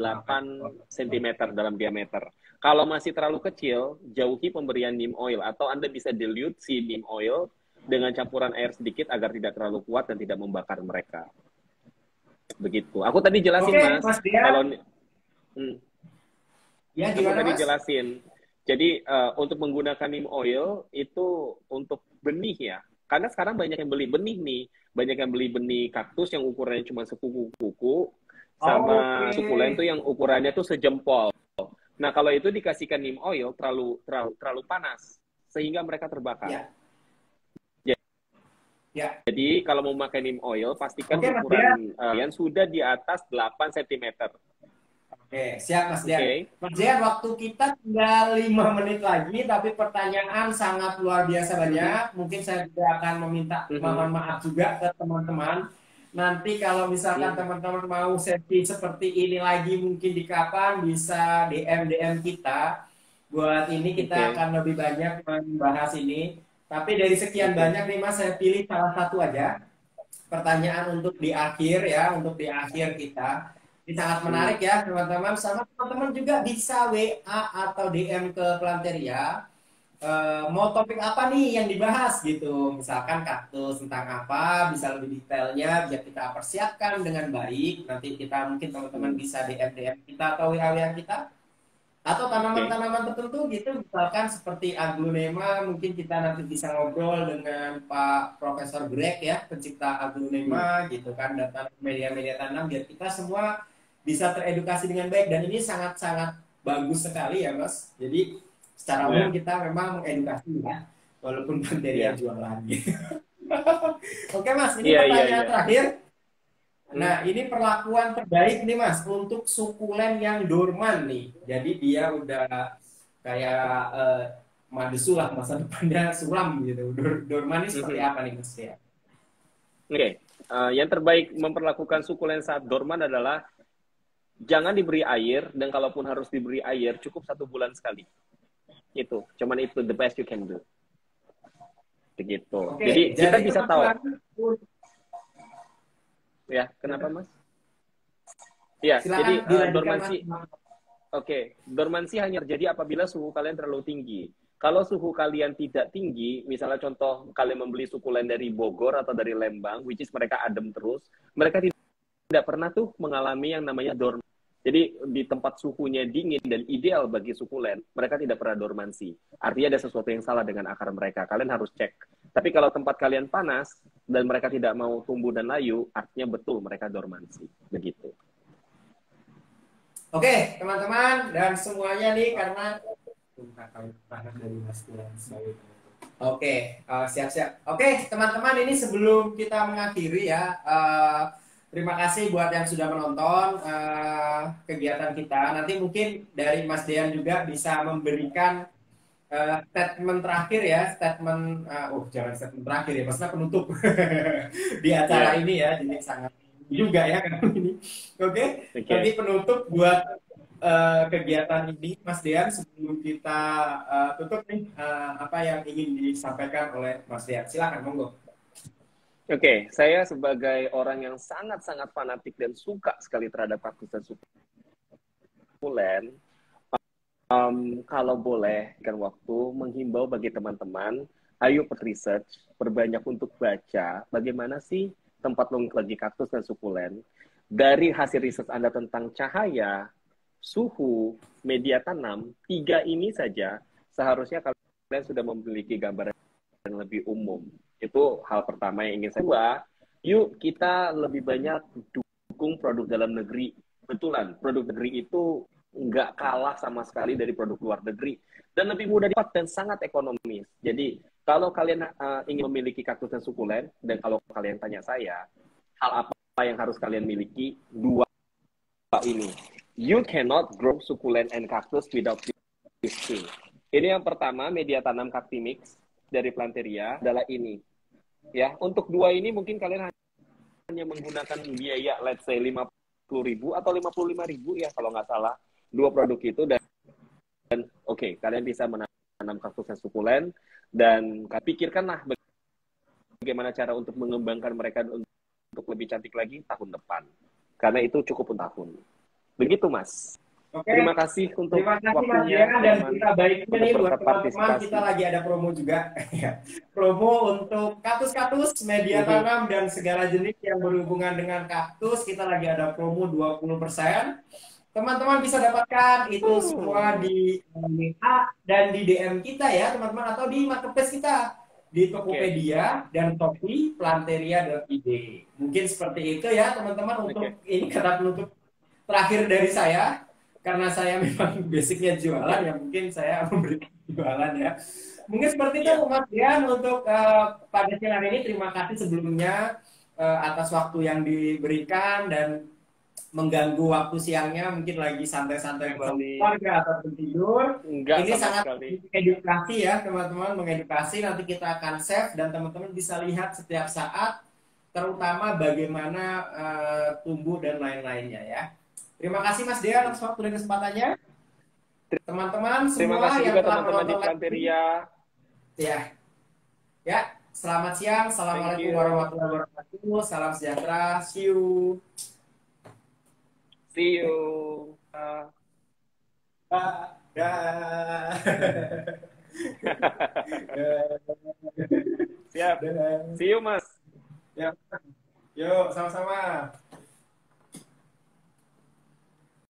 cm dalam diameter. Kalau masih terlalu kecil, jauhi pemberian neem oil, atau Anda bisa dilute si neem oil dengan campuran air sedikit agar tidak terlalu kuat dan tidak membakar mereka. Begitu. Aku tadi jelasin, Mas. Kalau ya, aku tadi Mas? jelasin. Jadi untuk menggunakan neem oil itu untuk benih ya. Karena sekarang banyak yang beli benih nih. Banyak yang beli benih kaktus yang ukurannya cuma sekuku-kuku, sama sukulen tuh yang ukurannya tuh sejempol. Nah, kalau itu dikasihkan neem oil terlalu panas sehingga mereka terbakar. Jadi kalau mau pakai neem oil, pastikan ukuran yang sudah di atas 8 cm. Oke, siap Mas Dian. Mas Dian, waktu kita tinggal 5 menit lagi, tapi pertanyaan sangat luar biasa banyak. Mungkin saya juga akan meminta mohon maaf juga ke teman-teman. Nanti kalau misalkan teman-teman mau sesi seperti ini lagi, mungkin di kapan bisa DM kita. Buat ini kita akan lebih banyak membahas ini. Tapi dari sekian banyak nih Mas, saya pilih salah satu aja. Pertanyaan untuk di akhir ya, untuk di akhir kita. Ini sangat menarik ya teman-teman. Sama teman-teman juga bisa WA atau DM ke Planteria. Mau topik apa nih yang dibahas gitu. Misalkan kaktus tentang apa, bisa lebih detailnya biar kita persiapkan dengan baik. Nanti kita mungkin teman-teman bisa DM kita atau WA kita. Atau tanaman-tanaman tertentu gitu, misalkan seperti aglonema, mungkin kita nanti bisa ngobrol dengan Pak Profesor Greg ya, pencipta aglonema gitu kan, dan media-media tanam, biar kita semua bisa teredukasi dengan baik. Dan ini sangat-sangat bagus sekali ya Mas. Jadi secara umum kita memang mengedukasi ya, walaupun Planteria jualan gitu. Oke Mas, ini pertanyaan terakhir. Nah, ini perlakuan terbaik nih Mas untuk sukulen yang dorman nih. Jadi dia udah kayak madesu lah, masa depannya suram gitu. Dorman ini seperti apa nih Mas ya? Oke, yang terbaik memperlakukan sukulen saat dorman adalah jangan diberi air, dan kalaupun harus diberi air cukup 1 bulan sekali. Itu, cuman itu the best you can do. Begitu. Jadi kita bisa tahu. Ya, kenapa Mas? Ya, jadi dormansi. Oke, dormansi hanya terjadi apabila suhu kalian terlalu tinggi. Kalau suhu kalian tidak tinggi, misalnya contoh kalian membeli sukulen dari Bogor atau dari Lembang, which is mereka adem terus, mereka tidak pernah tuh mengalami yang namanya dormansi. Jadi di tempat suhunya dingin dan ideal bagi sukulen, mereka tidak pernah dormansi. Artinya ada sesuatu yang salah dengan akar mereka. Kalian harus cek. Tapi kalau tempat kalian panas dan mereka tidak mau tumbuh dan layu, artinya betul mereka dormansi. Begitu. Oke, teman-teman dan semuanya nih karena dari Mas Dian sebagai penutup. Oke, siap-siap. Oke, teman-teman ini sebelum kita mengakhiri ya, terima kasih buat yang sudah menonton kegiatan kita. Nanti mungkin dari Mas Dean juga bisa memberikan statement terakhir ya, statement, jangan statement terakhir ya, maksudnya penutup di acara ini ya, jadi sangat juga ya kan ini. Oke, nanti penutup buat kegiatan ini, Mas Dean, sebelum kita tutup nih, apa yang ingin disampaikan oleh Mas Dean? Silakan, monggo. Oke, saya sebagai orang yang sangat-sangat fanatik dan suka sekali terhadap kaktus dan sukulen, kalau boleh kan waktu menghimbau bagi teman-teman, ayo research, berbanyak untuk baca bagaimana sih tempat lagi kaktus dan sukulen. Dari hasil riset Anda tentang cahaya, suhu, media tanam, 3 ini saja seharusnya kalian sudah memiliki gambaran yang lebih umum. Itu hal pertama yang ingin saya buat. Yuk kita lebih banyak dukung produk dalam negeri. Betulan, produk negeri itu nggak kalah sama sekali dari produk luar negeri. Dan lebih mudah didapat dan sangat ekonomis. Jadi, kalau kalian ingin memiliki kaktus dan sukulen, dan kalau kalian tanya saya, hal apa yang harus kalian miliki? 2 ini. You cannot grow succulent and cactus without this thing. Ini yang pertama, media tanam Cactimix dari Planteria adalah ini. Ya, untuk 2 ini mungkin kalian hanya menggunakan biaya let's say 50.000 atau 55.000 ya kalau nggak salah. 2 produk itu dan oke, kalian bisa menanam kaktus dan sukulen dan pikirkanlah bagaimana cara untuk mengembangkan mereka untuk lebih cantik lagi tahun depan. Karena itu cukup untuk tahun. Begitu, Mas. Oke. Terima kasih untuk Mas waktunya. Dian, dan kita baiknya nih buat teman-teman, kita lagi ada promo juga. Promo untuk kaktus-kaktus, media tanam, dan segala jenis yang berhubungan dengan kaktus. Kita lagi ada promo 20%. Teman-teman bisa dapatkan itu semua di WA dan di DM kita ya, teman-teman, atau di marketplace kita di Tokopedia dan Shopee planteria.id. Mungkin seperti itu ya, teman-teman, untuk ini kata penutup terakhir dari saya. Karena saya memang basicnya jualan, ya mungkin saya memberikan jualan ya. Mungkin seperti itu, Mas Dian, untuk pada siang hari ini. Terima kasih sebelumnya atas waktu yang diberikan dan mengganggu waktu siangnya, mungkin lagi santai-santai bersama keluarga atau tidur. Ini sangat edukasi ya, teman-teman, mengedukasi. Nanti kita akan save dan teman-teman bisa lihat setiap saat, terutama bagaimana tumbuh dan lain-lainnya ya. Terima kasih Mas Dian atas waktu dan kesempatannya. Teman-teman semua yang telah menonton Planteria. Ya, selamat siang. Assalamualaikum warahmatullahi wabarakatuh. Salam sejahtera. See you. See you. Siap. See you, Mas. Ya. Yuk, sama-sama.